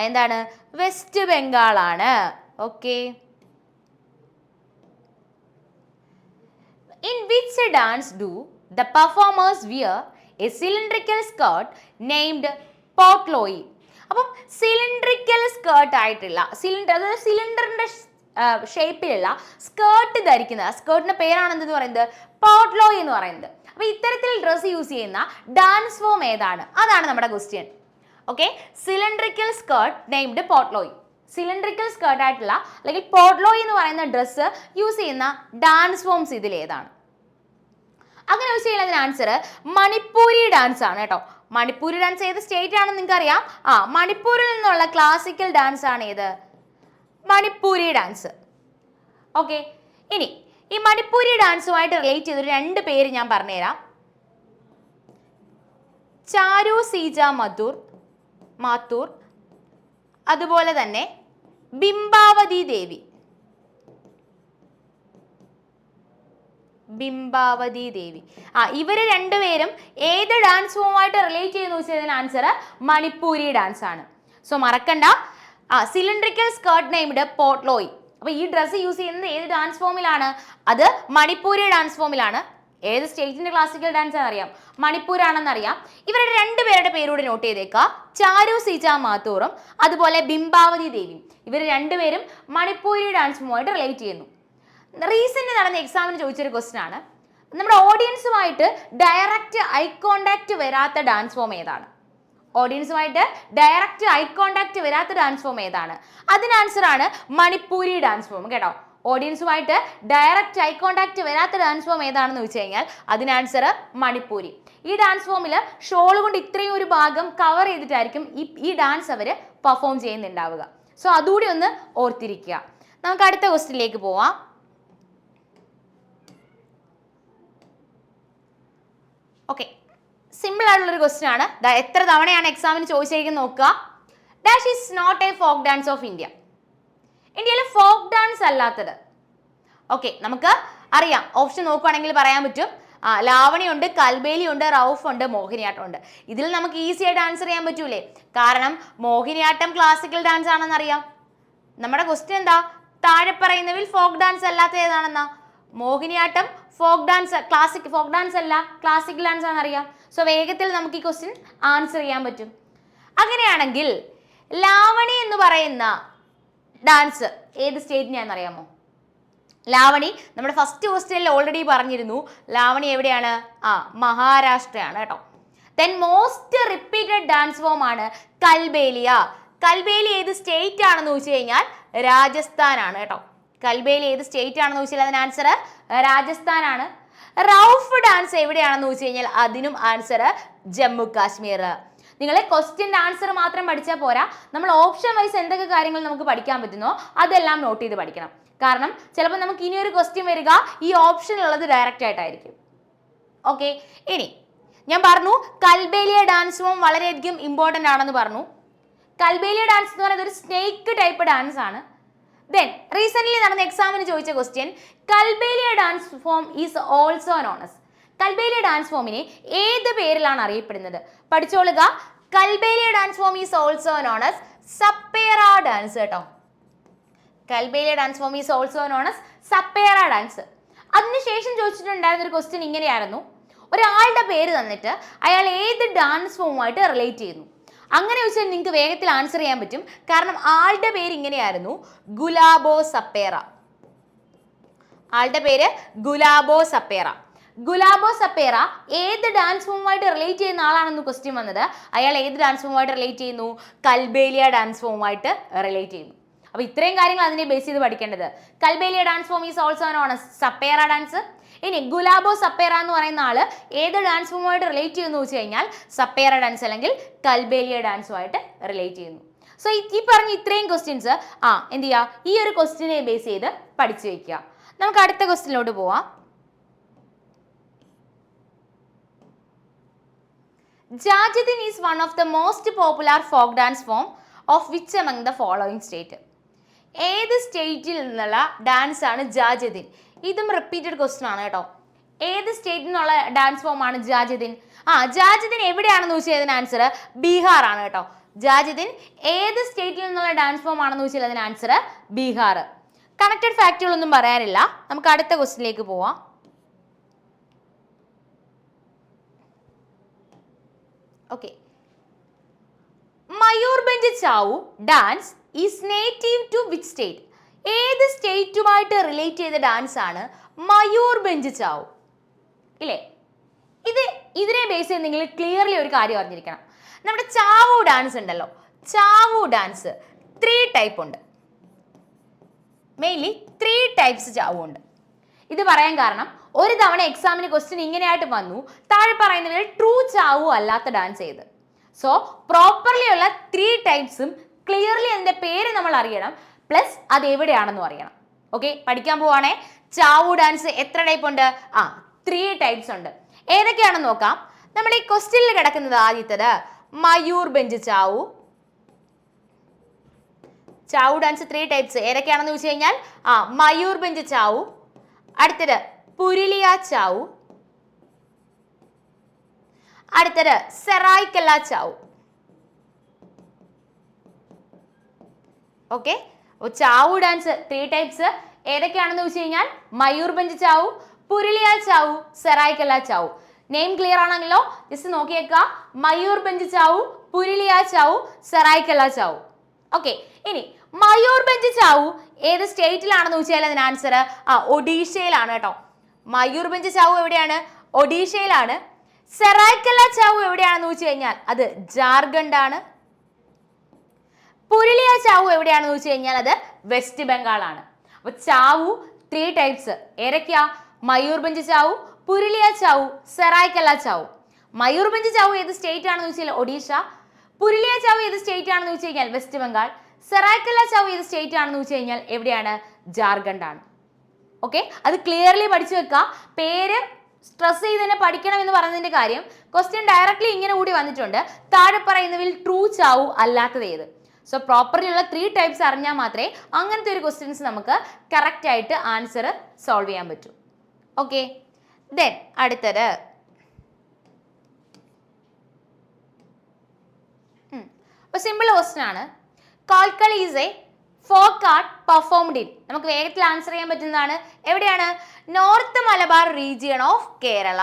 എന്താണ്? വെസ്റ്റ് ബംഗാൾ ആണ്. Okay, in which dance do the performers wear a cylindrical skirt named potloy? അപ്പം സിലിണ്ടറിക്കൽ സ്കേർട്ട് ആയിട്ടുള്ള സിലിണ്ടറിന്റെ ഷേപ്പിലുള്ള സ്കേർട്ട് ധരിക്കുന്ന സ്കേർട്ടിന്റെ പേരാണ് എന്തെന്ന് പറയുന്നത്? പോട്ട്ലോയ് എന്ന് പറയുന്നത്. അപ്പൊ ഇത്തരത്തിൽ ഡ്രസ്സ് യൂസ് ചെയ്യുന്ന ഡാൻസ് ഫോം ഏതാണ്? അതാണ് നമ്മുടെ question. Okay, cylindrical skirt named Potloi. Cylindrical skirt ആയിട്ടുള്ള അല്ലെങ്കിൽ പോട്ട്ലോയ് എന്ന് പറയുന്ന ഡ്രസ്സ് യൂസ് ചെയ്യുന്ന ഡാൻസ് ഫോംസ് ഇതിൽ ഏതാണ്? അങ്ങനെ വെച്ച് കഴിഞ്ഞാൽ അതിന് ആൻസർ മണിപ്പൂരി ഡാൻസ് ആണ് കേട്ടോ. മണിപ്പൂരി ഡാൻസ് ഏത് സ്റ്റേറ്റ് ആണെന്ന് നിങ്ങൾക്ക് അറിയാം. മണിപ്പൂരിൽ നിന്നുള്ള ക്ലാസിക്കൽ ഡാൻസ് ആണ് ഏത്? മണിപ്പൂരി ഡാൻസ്. ഓക്കെ, ഇനി ഈ മണിപ്പൂരി ഡാൻസുമായിട്ട് റിലേറ്റ് ചെയ്തൊരു രണ്ട് പേര് ഞാൻ പറഞ്ഞുതരാം. ചാരു സീജ മാത്തൂർ, അതുപോലെ തന്നെ ബിംബാവതി ദേവി. ഇവര് രണ്ടുപേരും ഏത് ഡാൻസ് ഫോമുമായിട്ട് റിലേറ്റ് ചെയ്യുന്നു വെച്ചതിന് ആൻസർ മണിപ്പൂരി ഡാൻസ് ആണ്. സോ മറക്കണ്ട, സിലിണ്ടറിക്കൽ സ്കേർട്ട് നെയ്മഡ് പോട്ട്ലോയ്. അപ്പൊ ഈ ഡ്രസ്സ് യൂസ് ചെയ്യുന്നത് ഏത് ഡാൻസ് ഫോമിലാണ്? അത് മണിപ്പൂരി ഡാൻസ് ഫോമിലാണ്. ഏത് സ്റ്റേറ്റിന്റെ ക്ലാസിക്കൽ ഡാൻസ് അറിയാം? മണിപ്പൂരാണെന്ന് അറിയാം. ഇവരുടെ രണ്ടുപേരുടെ പേരൂടെ നോട്ട് ചെയ്തേക്കാം. ചാരു സീജ മാത്തൂറും അതുപോലെ ബിംബാവതി ദേവിയും. ഇവർ രണ്ടുപേരും മണിപ്പൂരി ഡാൻസ് ഫോമുമായിട്ട് റിലേറ്റ് ചെയ്യുന്നു. റീസെന്റ് നടന്ന എക്സാമിന് ചോദിച്ചൊരു ക്വസ്റ്റ്യൻ ആണ്, നമ്മുടെ ഓഡിയൻസുമായിട്ട് ഡയറക്റ്റ് ഐ കോണ്ടാക്ട് വരാത്ത ഡാൻസ് ഫോം ഏതാണ്? ഓഡിയൻസുമായിട്ട് ഡയറക്റ്റ് ഐ കോണ്ടാക്ട് വരാത്ത ഡാൻസ് ഫോം ഏതാണ്? അതിന് ആൻസർ ആണ് മണിപ്പൂരി ഡാൻസ് ഫോം കേട്ടോ. ഓഡിയൻസുമായിട്ട് ഡയറക്റ്റ് ഐ കോണ്ടാക്ട് വരാത്ത ഡാൻസ് ഫോം ഏതാണെന്ന് ചോദിച്ചു കഴിഞ്ഞാൽ അതിന് ആൻസർ മണിപ്പൂരി. ഈ ഡാൻസ് ഫോമിൽ ഷോൾ കൊണ്ട് ഇത്രയും ഒരു ഭാഗം കവർ ചെയ്തിട്ടായിരിക്കും ഈ ഡാൻസ് അവർ പെർഫോം ചെയ്യുന്നുണ്ടാവുക. സോ അതുകൂടി ഒന്ന് ഓർത്തിരിക്കുക. നമുക്ക് അടുത്ത ക്വസ്റ്റ്യനിലേക്ക് പോവാം. ഓക്കെ, സിമ്പിൾ ആയിട്ടുള്ളൊരു ക്വസ്റ്റ്യൻ ആണ്. എത്ര തവണയാണ് എക്സാമിന് ചോദിച്ചിരിക്കുന്നത് നോക്കുക. Dash is not a folk dance of India. ഇന്ത്യയിൽ ഫോക്ക് ഡാൻസ് അല്ലാത്തത്. ഓക്കെ, നമുക്ക് അറിയാം, ഓപ്ഷൻ നോക്കുകയാണെങ്കിൽ പറയാൻ പറ്റും. ലാവണി ഉണ്ട്, കൽബേലി ഉണ്ട്, റൌഫ് ഉണ്ട്, മോഹിനിയാട്ടം ഉണ്ട്. ഇതിൽ നമുക്ക് ഈസി ആയിട്ട് ആൻസർ ചെയ്യാൻ പറ്റൂലേ? കാരണം മോഹിനിയാട്ടം ക്ലാസിക്കൽ ഡാൻസ് ആണെന്ന് അറിയാം. നമ്മുടെ ക്വസ്റ്റ്യൻ എന്താ? താഴെ പറയുന്നതിൽ ഫോക്ക് ഡാൻസ് അല്ലാത്ത ഏതാണെന്നാ? Mohiniyattam folk dance, folk dance അല്ല, ക്ലാസിക്കൽ ഡാൻസ് ആണെന്നറിയാം. സോ വേഗത്തിൽ നമുക്ക് ഈ ക്വസ്റ്റ്യൻ ആൻസർ ചെയ്യാൻ പറ്റും. അങ്ങനെയാണെങ്കിൽ ലാവണി എന്ന് പറയുന്ന ഡാൻസ് ഏത് സ്റ്റേറ്റിനെയാണെന്ന് അറിയാമോ? ലാവണി നമ്മുടെ ഫസ്റ്റ് ക്വസ്റ്റ്യനിൽ ഓൾറെഡി പറഞ്ഞിരുന്നു. ലാവണി എവിടെയാണ്? മഹാരാഷ്ട്രയാണ് കേട്ടോ. Then most repeated dance form ആണ് കൽബേലിയ. കൽബേലി ഏത് സ്റ്റേറ്റ് ആണെന്ന് ചോദിച്ചു കഴിഞ്ഞാൽ രാജസ്ഥാൻ ആണ് കേട്ടോ. കൽബേലി ഏത് സ്റ്റേറ്റ് ആണെന്ന് ചോദിച്ചാൽ അതിന് ആൻസർ രാജസ്ഥാൻ ആണ്. റൌഫ് ഡാൻസ് എവിടെയാണെന്ന് ചോദിച്ചു കഴിഞ്ഞാൽ അതിനും ആൻസർ ജമ്മു കാശ്മീർ. നിങ്ങൾ ക്വസ്റ്റ്യൻ്റെ ആൻസർ മാത്രം പഠിച്ചാൽ പോരാ, നമ്മൾ ഓപ്ഷൻ വൈസ് എന്തൊക്കെ കാര്യങ്ങൾ നമുക്ക് പഠിക്കാൻ പറ്റുന്നോ അതെല്ലാം നോട്ട് ചെയ്ത് പഠിക്കണം. കാരണം ചിലപ്പോൾ നമുക്ക് ഇനിയൊരു ക്വസ്റ്റ്യൻ വരിക ഈ ഓപ്ഷനുള്ളത് ഡയറക്റ്റ് ആയിട്ടായിരിക്കും. ഓക്കെ, ഇനി ഞാൻ പറഞ്ഞു കൽബേലിയ ഡാൻസ് ഫോം വളരെയധികം ഇമ്പോർട്ടൻ്റ് ആണെന്ന് പറഞ്ഞു. കൽബേലിയ ഡാൻസ് എന്ന് പറയുന്നത് ഒരു സ്നേക്ക് ടൈപ്പ് ഡാൻസ് ആണ്. ദെൻ റീസെൻ്റ്ലി നടന്ന എക്സാമിന് ചോദിച്ച question, Kalbelia dance form is also known as. Kalbelia dance ഫോമിനെ ഏത് പേരിലാണ് അറിയപ്പെടുന്നത്? പഠിച്ചോളുക. Kalbelia dance form is also known as Sapera dance കേട്ടോ. Kalbelia dance form is also known as Sapera dance. അതിനുശേഷം ചോദിച്ചിട്ടുണ്ടായിരുന്ന ഒരു ക്വസ്റ്റ്യൻ ഇങ്ങനെയായിരുന്നു, ഒരാളുടെ പേര് തന്നിട്ട് അയാൾ ഏത് ഡാൻസ് ഫോമുമായിട്ട് റിലേറ്റ് ചെയ്യുന്നു. അങ്ങനെ ചോദിച്ചാൽ നിങ്ങൾക്ക് വേഗത്തിൽ ആൻസർ ചെയ്യാൻ പറ്റും. കാരണം ആളുടെ പേര് ഇങ്ങനെയായിരുന്നു, ഗുലാബോ സപ്പേറ. ആളുടെ പേര് ഗുലാബോ സപ്പേറ. ഗുലാബോ സപ്പേറ ഏത് ഡാൻസ് ഫോമുമായിട്ട് റിലേറ്റ് ചെയ്യുന്ന ആളാണെന്ന് ക്വസ്റ്റ്യൻ വന്നത്. അയാൾ ഏത് ഡാൻസ് ഫോമുമായിട്ട് റിലേറ്റ് ചെയ്യുന്നു? കൽബേലിയ ഡാൻസ് ഫോമുമായിട്ട് റിലേറ്റ് ചെയ്യുന്നു. അപ്പോൾ ഇത്രയും കാര്യങ്ങൾ അതിനെ ബേസ് ചെയ്ത് പഠിക്കേണ്ടത്. Kalbelia dance form is also known as Sapera dance. ഇനി ഗുലാബോ സപ്പേറ എന്ന് പറയുന്ന ആള് ഏത് ഡാൻസ് ഫോമുമായിട്ട് റിലേറ്റ് ചെയ്യുന്നു വെച്ച് കഴിഞ്ഞാൽ സപ്പേറ ഡാൻസ് അല്ലെങ്കിൽ കൽബേലിയ ഡാൻസുമായിട്ട് റിലേറ്റ് ചെയ്യുന്നു. സോ ഈ പറഞ്ഞ ഇത്രയും ക്വസ്റ്റ്യൻസ് എന്ത് ചെയ്യുക, ഈ ഒരു ക്വസ്റ്റ്യനെ ബേസ് ചെയ്ത് പഠിച്ചു വയ്ക്കുക. നമുക്ക് അടുത്ത ക്വസ്റ്റ്യനിലോട്ട് പോവാം. Jat Jatin is one of the most popular folk dance form of which among the following state. ഏത് സ്റ്റേറ്റിൽ നിന്നുള്ള ഡാൻസ് ആണ് ജാജിദിൻ? ഇതും റിപ്പീറ്റഡ് ക്വസ്റ്റ്യൻ ആണ് കേട്ടോ. ഏത് സ്റ്റേറ്റിൽ നിന്നുള്ള ഡാൻസ് ഫോം ആണ് ജാജിദിൻ? ജാജിദിൻ എവിടെയാണെന്ന് ചോദിച്ചാൽ അതിന് ആൻസർ ബീഹാർ ആണ് കേട്ടോ. ജാജിദിൻ ഏത് സ്റ്റേറ്റിൽ നിന്നുള്ള ഡാൻസ് ഫോം ആണെന്ന് ചോദിച്ചാൽ അതിന് ആൻസർ ബീഹാർ. കണക്റ്റഡ് ഫാക്റ്റുകളൊന്നും പറയാനില്ല. നമുക്ക് അടുത്ത ക്വസ്റ്റ്യനിലേക്ക് പോവാം. Okay, Mayurbhanj Chhau dance is native to which state? ഏത് സ്റ്റേറ്റുമായിട്ട് റിലേറ്റ് ചെയ്ത ഡാൻസ് ആണ് മയൂർഭഞ്ച് ചാവു? ഇല്ലേ, ഇതിനെ ബേസ് ചെയ്ത് നിങ്ങൾ ക്ലിയർലി ഒരു കാര്യം അറിഞ്ഞിരിക്കണം. നമ്മുടെ ചാവു ഡാൻസ് ഉണ്ടല്ലോ, ചാവു ഡാൻസ് 3 ടൈപ്പ് ഉണ്ട്. മെയിൻലി 3 ടൈപ്സ് ചാവു ഉണ്ട്. ഇത് പറയാൻ കാരണം ഒരു തവണ എക്സാമിന് ക്വസ്റ്റ്യൻ ഇങ്ങനെയായിട്ട് വന്നു, താഴെ പറയുന്നവരിൽ ട്രൂ ചാവു അല്ലാത്ത ഡാൻസ് ചെയ്ത്. സോ പ്രോപ്പർലി ഉള്ള 3 ടൈപ്സും ക്ലിയർലി അതിൻ്റെ പേര് നമ്മൾ അറിയണം, പ്ലസ് അത് എവിടെയാണെന്നും അറിയണം. ഓക്കെ, പഠിക്കാൻ പോവാണേ. ചാവു ഡാൻസ് എത്ര ടൈപ്പ് ഉണ്ട്? 3 ടൈപ്സ് ഉണ്ട്. ഏതൊക്കെയാണെന്ന് നോക്കാം. നമ്മുടെ ഈ ക്വസ്റ്റ്യനിൽ കിടക്കുന്നത് ആദ്യത്തേത് മയൂർഭഞ്ച് ചാവു. ചാവു ഡാൻസ് 3 ടൈപ്സ് ഏതൊക്കെയാണെന്ന് ചോദിച്ചു കഴിഞ്ഞാൽ മയൂർഭഞ്ച് ചാവു, അടുത്തത് പുരുലിയ ചാവു, അടുത്തത് സെറായ്ക്കല്ല ചാവു. ഓക്കെ, അപ്പോൾ ചാവു ഡാൻസ് 3 ടൈപ്സ് ഏതൊക്കെയാണെന്ന് ചോദിച്ചു കഴിഞ്ഞാൽ മയൂർഭഞ്ച് ചാവു, പുരുലിയ ചാവു, സെറായ്ക്കല്ല ചാവു. നെയിം ക്ലിയർ ആണെങ്കിലോ ജസ്റ്റ് നോക്കിയേക്കുക. മയൂർഭഞ്ച് ചാവു, പുരുലിയ ചാവു, സെറായ്ക്കല്ല ചാവു. ഓക്കെ, ഇനി മയൂർഭഞ്ച് ചാവു ഏത് സ്റ്റേറ്റിലാണെന്ന് ചോദിച്ചാൽ അതിന് ആൻസർ ഒഡീഷയിലാണ് കേട്ടോ. മയൂർഭഞ്ച് ചാവു എവിടെയാണ്? ഒഡീഷയിലാണ്. സെറായ്ക്കല്ല ചാവു എവിടെയാണെന്ന് ചോദിച്ചു കഴിഞ്ഞാൽ അത് ജാർഖണ്ഡ് ആണ്. പുരുലിയ ചാവു എവിടെയാണെന്ന് ചോദിച്ചു കഴിഞ്ഞാൽ അത് വെസ്റ്റ് ബംഗാൾ ആണ്. അപ്പൊ ചാവു 3 ടൈപ്സ് ഏതൊക്കെയാ? മയൂർഭഞ്ച് ചാവു, പുരുലിയ ചാവു, സെറായ്ക്കല്ല ചാവു. മയൂർഭഞ്ച് ചാവു ഏത് സ്റ്റേറ്റ് ആണെന്ന് വെച്ചാൽ ഒഡീഷ, പുരുലിയ ചാവു ഏത് സ്റ്റേറ്റ് ആണെന്ന് വെച്ച് കഴിഞ്ഞാൽ വെസ്റ്റ് ബംഗാൾ, സെറായ്ക്കല്ല ചാവു ഏത് സ്റ്റേറ്റ് ആണെന്ന് വെച്ച് കഴിഞ്ഞാൽ എവിടെയാണ്? ജാർഖണ്ഡ് ആണ്. ഓക്കെ, അത് ക്ലിയർലി പഠിച്ചു വെക്കുക. പേര് സ്ട്രെസ് ചെയ്ത് തന്നെ പഠിക്കണം എന്ന് പറയുന്നതിന്റെ കാര്യം ക്വസ്റ്റ്യൻ ഡയറക്ട്ലി ഇങ്ങനെ കൂടി വന്നിട്ടുണ്ട്, താഴെ പറയുന്നതിൽ ട്രൂ ചാവു അല്ലാത്തത് ഏത്. സോ പ്രോപ്പർലി ഉള്ള 3 ടൈപ്സ് അറിഞ്ഞാൽ മാത്രമേ അങ്ങനത്തെ ഒരു ക്വസ്റ്റ്യൻസ് നമുക്ക് കറക്റ്റ് ആയിട്ട് ആൻസർ സോൾവ് ചെയ്യാൻ പറ്റൂ. ഓക്കെ, ദെൻ അടുത്തത് സിമ്പിൾ ക്വസ്റ്റ്യൻ ആണ്. Kolkali is a folk art performed in. നമുക്ക് വേഗത്തിൽ ആൻസർ ചെയ്യാൻ പറ്റുന്നതാണ്. എവിടെയാണ്? North Malabar region of Kerala.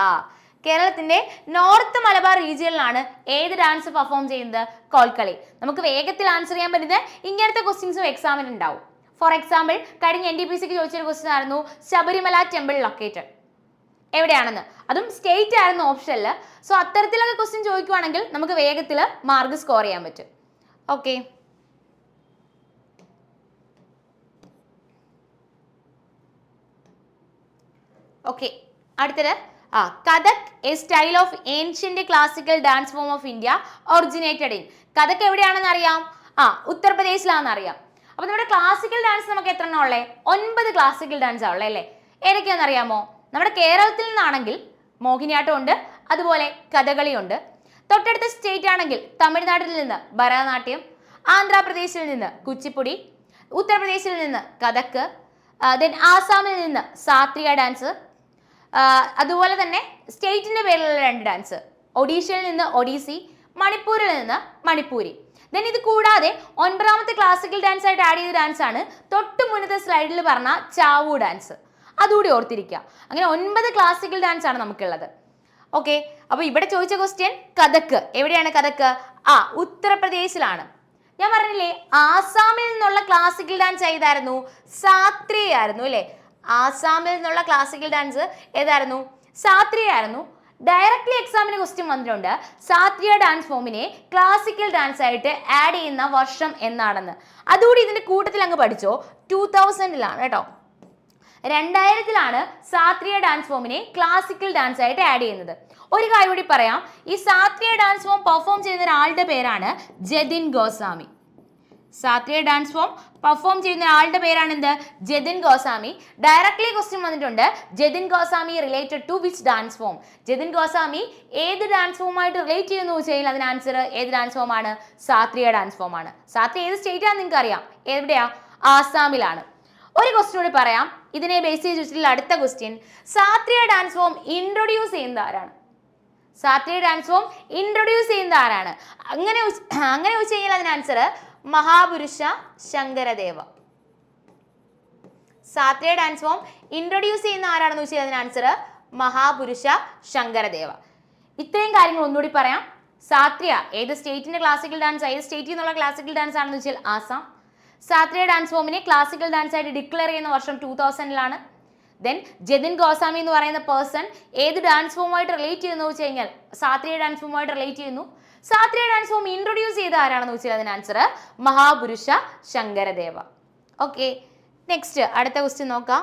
കേരളത്തിന്റെ നോർത്ത് മലബാർ റീജിയനിലാണ് ഏത് ഡാൻസ് പെർഫോം ചെയ്യുന്നത്? കോൽക്കളി. നമുക്ക് വേഗത്തിൽ ആൻസർ ചെയ്യാൻ പറ്റുന്ന ഇങ്ങനത്തെ ക്വസ്റ്റ്യൻസും എക്സാമിന് ഉണ്ടാവും. ഫോർ എക്സാമ്പിൾ, കഴിഞ്ഞ NTPCക്ക് ചോദിച്ചൊരു ക്വസ്റ്റ്യൻ ആയിരുന്നു ശബരിമല ടെമ്പിൾ ലൊക്കേറ്റഡ് എവിടെയാണെന്ന്. അതും സ്റ്റേറ്റ് ആയിരുന്നു ഓപ്ഷനിൽ. സോ അത്തരത്തിലൊക്കെ ക്വസ്റ്റ്യൻ ചോദിക്കുവാണെങ്കിൽ നമുക്ക് വേഗത്തിൽ മാർക്ക് സ്കോർ ചെയ്യാൻ പറ്റും. ഓക്കെ, ഓക്കെ അടുത്തത് Kathak A style of ancient classical dance form of India originated in. Kathak എവിടെയാണെന്ന് അറിയാം? ഉത്തർപ്രദേശിലാണെന്ന് അറിയാം. അപ്പൊ നമ്മുടെ ക്ലാസിക്കൽ ഡാൻസ് നമുക്ക് എത്ര എണ്ണം ഉള്ളേ? 9 ക്ലാസിക്കൽ ഡാൻസ് ഉള്ളേ അല്ലേ? ഏതൊക്കെയാണെന്ന് അറിയാമോ? നമ്മുടെ കേരളത്തിൽ നിന്നാണെങ്കിൽ മോഹിനിയാട്ടം ഉണ്ട്, അതുപോലെ കഥകളി ഉണ്ട്. തൊട്ടടുത്ത സ്റ്റേറ്റ് ആണെങ്കിൽ തമിഴ്നാട്ടിൽ നിന്ന് ഭരതനാട്യം, ആന്ധ്രാപ്രദേശിൽ നിന്ന് കുച്ചിപ്പുടി, ഉത്തർപ്രദേശിൽ നിന്ന് കഥക്, ദെൻ ആസാമിൽ നിന്ന് സാത്രിയ ഡാൻസ്, അതുപോലെ തന്നെ സ്റ്റേറ്റിന്റെ പേരിലുള്ള 2 ഡാൻസ്, ഒഡീഷയിൽ നിന്ന് ഒഡീസി, മണിപ്പൂരിൽ നിന്ന് മണിപ്പൂരി. ദെൻ ഇത് കൂടാതെ 9ാമത്തെ ക്ലാസിക്കൽ ഡാൻസ് ആയിട്ട് ആഡ് ചെയ്ത ഡാൻസ് ആണ് തൊട്ട് മുന്നത്തെ സ്ലൈഡിൽ പറഞ്ഞ ചാവു ഡാൻസ്. അതുകൂടി ഓർത്തിരിക്കുക. അങ്ങനെ 9 ക്ലാസിക്കൽ ഡാൻസ് ആണ് നമുക്കുള്ളത്. ഓക്കെ, അപ്പൊ ഇവിടെ ചോദിച്ച ക്വസ്റ്റ്യൻ കഥക് എവിടെയാണ്? കഥക് ഉത്തർപ്രദേശിലാണ്. ഞാൻ പറഞ്ഞില്ലേ ആസാമിൽ നിന്നുള്ള ക്ലാസിക്കൽ ഡാൻസ് ഏതായിരുന്നു? സാത്രിയ ആയിരുന്നു അല്ലേ? ആസാമിൽ നിന്നുള്ള ക്ലാസിക്കൽ ഡാൻസ് ഏതായിരുന്നു? സാത്രിയ ആയിരുന്നു. ഡയറക്ട്ലി എക്സാമിന് ക്വസ്റ്റ്യൻ വന്നിട്ടുണ്ട് സാത്രിയ ഡാൻസ് ഫോമിനെ ക്ലാസിക്കൽ ഡാൻസ് ആയിട്ട് ആഡ് ചെയ്യുന്ന വർഷം എന്നാണെന്ന്. അതുകൂടി ഇതിന്റെ കൂട്ടത്തിൽ അങ്ങ് പഠിച്ചോ. 2000-ലാണ് കേട്ടോ. 2000-ലാണ് സാത്രിയ ഡാൻസ് ഫോമിനെ ക്ലാസിക്കൽ ഡാൻസ് ആയിട്ട് ആഡ് ചെയ്യുന്നത്. ഒരു കാര്യം കൂടി പറയാം, ഈ സാത്രിയ ഡാൻസ് ഫോം പെർഫോം ചെയ്യുന്ന ഒരാളുടെ പേരാണ് Jatin Goswami. Sattriya dance form perform ചെയ്യുന്ന ആളുടെ പേരാണ് എന്ത്? ജതിൻ ഗോസ്വാമി. ഡയറക്ട്ലി ക്വസ്റ്റ്യൻ വന്നിട്ടുണ്ട് Jatin Goswami related to which dance form. Jatin Goswami ഏത് ഡാൻസ് ഫോമായിട്ട് റിലേറ്റ് ചെയ്യുന്നു വെച്ചാൽ അതിന് ആൻസർ ഏത് ഡാൻസ് ഫോം ആണ്? സാത്രിയ ഡാൻസ് ഫോം ആണ്. സാത്രിയ ഏത് സ്റ്റേറ്റ് ആണെന്ന് നിങ്ങൾക്ക് അറിയാം. എവിടെയാ? ആസാമിലാണ്. ഒരു ക്വസ്റ്റ്യൻ കൂടി പറയാം, ഇതിനെ ബേസ് ചെയ്ത് വെച്ചിട്ടുള്ള അടുത്ത question, Sattriya dance form introduce ചെയ്യുന്നത് ആരാണ്? സാത്രിയ ഡാൻസ് ഫോം ഇൻട്രൊഡ്യൂസ് ചെയ്യുന്നത് ആരാണ്? അങ്ങനെ ചോദിച്ചു കഴിഞ്ഞാൽ അതിന് answer Mahapurusha Sankardeva. Sattriya dance form introduce ചെയ്യുന്ന ആരാണെന്ന് വെച്ചാൽ അതിന് ആൻസർ മഹാപുരുഷ ശങ്കരദേവ. ഇത്രയും കാര്യങ്ങൾ ഒന്നുകൂടി പറയാം. സാത്രിയ ഏത് സ്റ്റേറ്റിന്റെ ക്ലാസിക്കൽ ഡാൻസ്, ഏത് സ്റ്റേറ്റിൽ നിന്നുള്ള ക്ലാസിക്കൽ ഡാൻസ് ആണെന്ന് വെച്ചാൽ Assam. Sattriya dance ഫോമിനെ classical dance ആയിട്ട് ഡിക്ലെയർ ചെയ്യുന്ന വർഷം 2000-ലാണ്. ദെൻ ജതിൻ ഗോസ്വാമി എന്ന് പറയുന്ന പേഴ്സൺ ഏത് ഡാൻസ് ഫോമുമായിട്ട് റിലേറ്റ് ചെയ്യുന്നു വെച്ച് കഴിഞ്ഞാൽ സാത്രിയ ഡാൻസ് ഫോമുമായിട്ട് റിലേറ്റ് ചെയ്യുന്നു. സാത്രിയ ഡാൻസ് ഫോം ഇൻട്രൊഡ്യൂസ് ചെയ്ത ആരാണെന്ന് വെച്ചാൽ അതിന് answer Mahapurusha Sankaradeva. Okay, next അടുത്ത ക്വസ്റ്റ്യൻ നോക്കാം.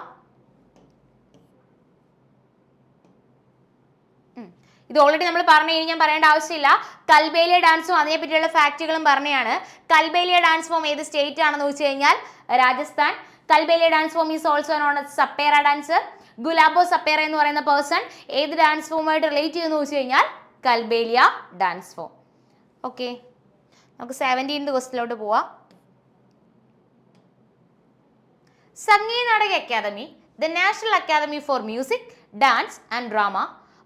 ഇത് ഓൾറെഡി നമ്മൾ പറഞ്ഞു കഴിഞ്ഞാൽ ഞാൻ പറയേണ്ട ആവശ്യമില്ല. കൽബേലിയ ഡാൻസും അതിനെ പറ്റിയുള്ള ഫാക്റ്റുകളും പറഞ്ഞതാണ്. കൽബേലിയ ഡാൻസ് ഫോം ഏത് സ്റ്റേറ്റ് ആണെന്ന് വെച്ച് കഴിഞ്ഞാൽ Rajasthan. Kalbelia dance form is also known as Sapera dance. Gulabo Sapera എന്ന് പറയുന്ന പേഴ്സൺ ഏത് ഡാൻസ് ഫോമുമായിട്ട് റിലേറ്റ് ചെയ്യുന്നു വെച്ച് കഴിഞ്ഞാൽ കൽബേലിയ ഡാൻസ് ഫോം. ഓക്കെ, നമുക്ക് 17th ക്വസ്റ്റ്യനിലോട്ട് പോവാം. Sangeet Natak Akademi, the national academy for music, dance and drama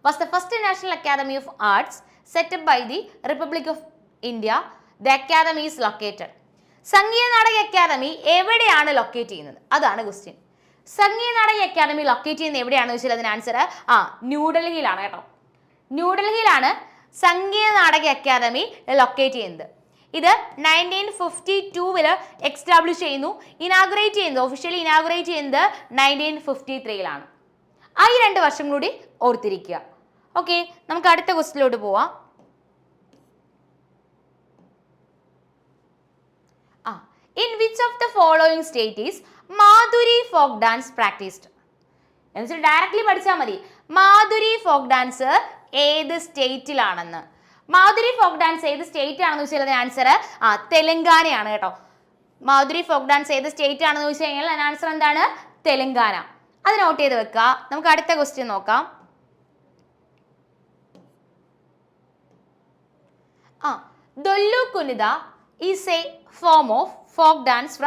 was the first national academy of arts set up by the Republic of India. The academy is located. Sangeetha Natak academy എവിടെയാണ് locate ചെയ്യുന്നത്? അതാണ് question. സംഗീത Natak academy locate ചെയ്യുന്നത് എവിടെയാണെന്ന് വെച്ചാൽ അതിന് answer ന്യൂഡൽഹിയിലാണ് കേട്ടോ. ന്യൂഡൽഹിയിലാണ് സംഗീത Natak academy locate ചെയ്യുന്നത്. ഇത് 1952 എക്സ്റ്റാബ്ലിഷ് ചെയ്യുന്നു. ഇനാഗുറേറ്റ് ചെയ്യുന്നത്, ഒഫീഷ്യലി ഇനാഗുറേറ്റ് ചെയ്യുന്നത് 1953-ലാണ്. ആ ഈ 2 വർഷം കൂടി ഓർത്തിരിക്കുക. ഓക്കെ, നമുക്ക് അടുത്ത ക്വസ്റ്റ്യനിലോട്ട് പോവാം. In which of the following state is Madhuri folk dance practised? എന്ന് വെച്ചാൽ ഡയറക്ട്ലി പഠിച്ചാൽ മതി. മാധുരി ഫോക്ക് ഡാൻസ് ഏത് സ്റ്റേറ്റിലാണെന്ന്. മാധുരി ഫോക്ക് ഡാൻസ് ഏത് സ്റ്റേറ്റ് ആണെന്ന് വെച്ചാൽ ആൻസർ തെലങ്കാനയാണ് കേട്ടോ. മാധുരി ഫോക്ക് ഡാൻസ് ഏത് സ്റ്റേറ്റ് ആണെന്ന് ചോദിച്ചു കഴിഞ്ഞാൽ അതിന് ആൻസർ എന്താണ്? തെലങ്കാന. അത് നോട്ട് ചെയ്ത് വെക്കുക. നമുക്ക് അടുത്ത ക്വസ്റ്റ്യൻ നോക്കാം. Dollu Kunitha is a form of folk dance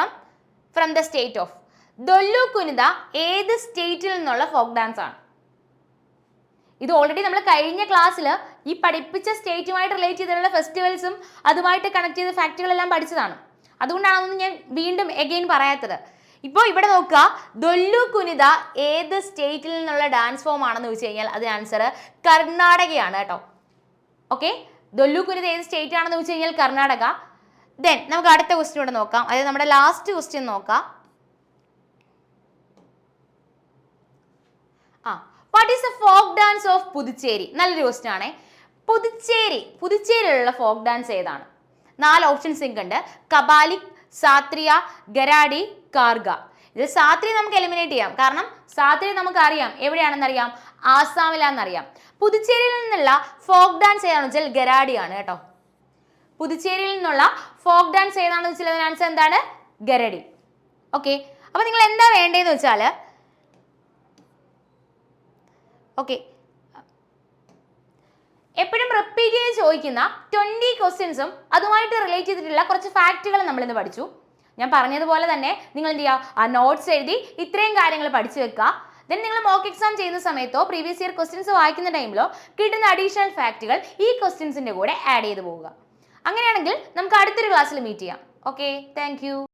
from the state of. Dollu Kunitha ഏത് സ്റ്റേറ്റിൽ നിന്നുള്ള ഫോക്ക് ഡാൻസ് ആണ്? ഇത് ഓൾറെഡി നമ്മൾ കഴിഞ്ഞ ക്ലാസ്സിൽ ഈ പഠിപ്പിച്ച സ്റ്റേറ്റുമായിട്ട് റിലേറ്റ് ചെയ്തിട്ടുള്ള ഫെസ്റ്റിവൽസും അതുമായിട്ട് കണക്ട് ചെയ്ത ഫാക്റ്റുകളെല്ലാം പഠിച്ചതാണ്. അതുകൊണ്ടാണ് ഞാൻ വീണ്ടും എഗെയിൻ പറയാത്തത്. ഇപ്പോൾ ഇവിടെ നോക്കുക, ഡൊല്ലു കുനിത ഏത് സ്റ്റേറ്റിൽ നിന്നുള്ള ഡാൻസ് ഫോം ആണെന്ന് ചോദിച്ചു കഴിഞ്ഞാൽ അതിന് ആൻസർ കർണാടകയാണ് കേട്ടോ. ഓക്കെ, ഡൊല്ലു കുനിത ഏത് സ്റ്റേറ്റ് ആണെന്ന് ചോദിച്ചു കഴിഞ്ഞാൽ കർണാടക. ദെൻ നമുക്ക് അടുത്ത ക്വസ്റ്റ്യൻ ഇവിടെ നോക്കാം. അതായത് നമ്മുടെ ലാസ്റ്റ് ക്വസ്റ്റ്യൻ നോക്കാം. What is the folk dance of Puducherry? നല്ലൊരു ക്വസ്റ്റ്യൻ ആണേ. പുതുച്ചേരിയിലുള്ള ഫോക്ക് ഡാൻസ് ഏതാണ്? 4 ഓപ്ഷൻസ് ഉണ്ട്. കബാലിക്, സാത്രിയ, ഗരാഡി, കാർഗ. ഇത് സാത്രി നമുക്ക് എലിമിനേറ്റ് ചെയ്യാം, കാരണം സാത്രി നമുക്ക് അറിയാം എവിടെയാണെന്ന് അറിയാം, ആസാമിലാണെന്നറിയാം. പുതുച്ചേരിയിൽ നിന്നുള്ള ഫോക്ക് ഡാൻസ് ഏതാണെന്ന് വെച്ചാൽ ഗരാഡിയാണ് കേട്ടോ. പുതുച്ചേരിയിൽ നിന്നുള്ള ഫോക്ക് ഡാൻസ് ഏതാണെന്ന് വെച്ചാൽ അതിന് ആൻസർ എന്താണ്? ഗരഡി. ഓക്കെ, അപ്പൊ നിങ്ങൾ എന്താ വേണ്ടതെന്ന് വെച്ചാൽ എപ്പോഴും റിപ്പീറ്റ് ചെയ്ത് ചോദിക്കുന്ന 20 ക്വസ്റ്റ്യൻസും അതുമായിട്ട് റിലേറ്റ് ചെയ്തിട്ടുള്ള കുറച്ച് ഫാക്റ്റുകൾ നമ്മൾ ഇന്ന് പഠിച്ചു. ഞാൻ പറഞ്ഞതുപോലെ തന്നെ നിങ്ങൾ എന്ത് ചെയ്യുക, ആ നോട്ട്സ് എഴുതി ഇത്രയും കാര്യങ്ങൾ പഠിച്ചു വെക്കുക. ദെൻ നിങ്ങൾ മോക്ക് എക്സാം ചെയ്യുന്ന സമയത്തോ പ്രീവിയസ് ഇയർ ക്വസ്റ്റ്യൻസ് വായിക്കുന്ന ടൈമിലോ കിട്ടുന്ന അഡീഷണൽ ഫാക്റ്റുകൾ ഈ ക്വസ്റ്റ്യൻസിന്റെ കൂടെ ആഡ് ചെയ്ത് പോവുക. അങ്ങനെയാണെങ്കിൽ നമുക്ക് അടുത്തൊരു ക്ലാസ്സിൽ മീറ്റ് ചെയ്യാം. Okay, thank you.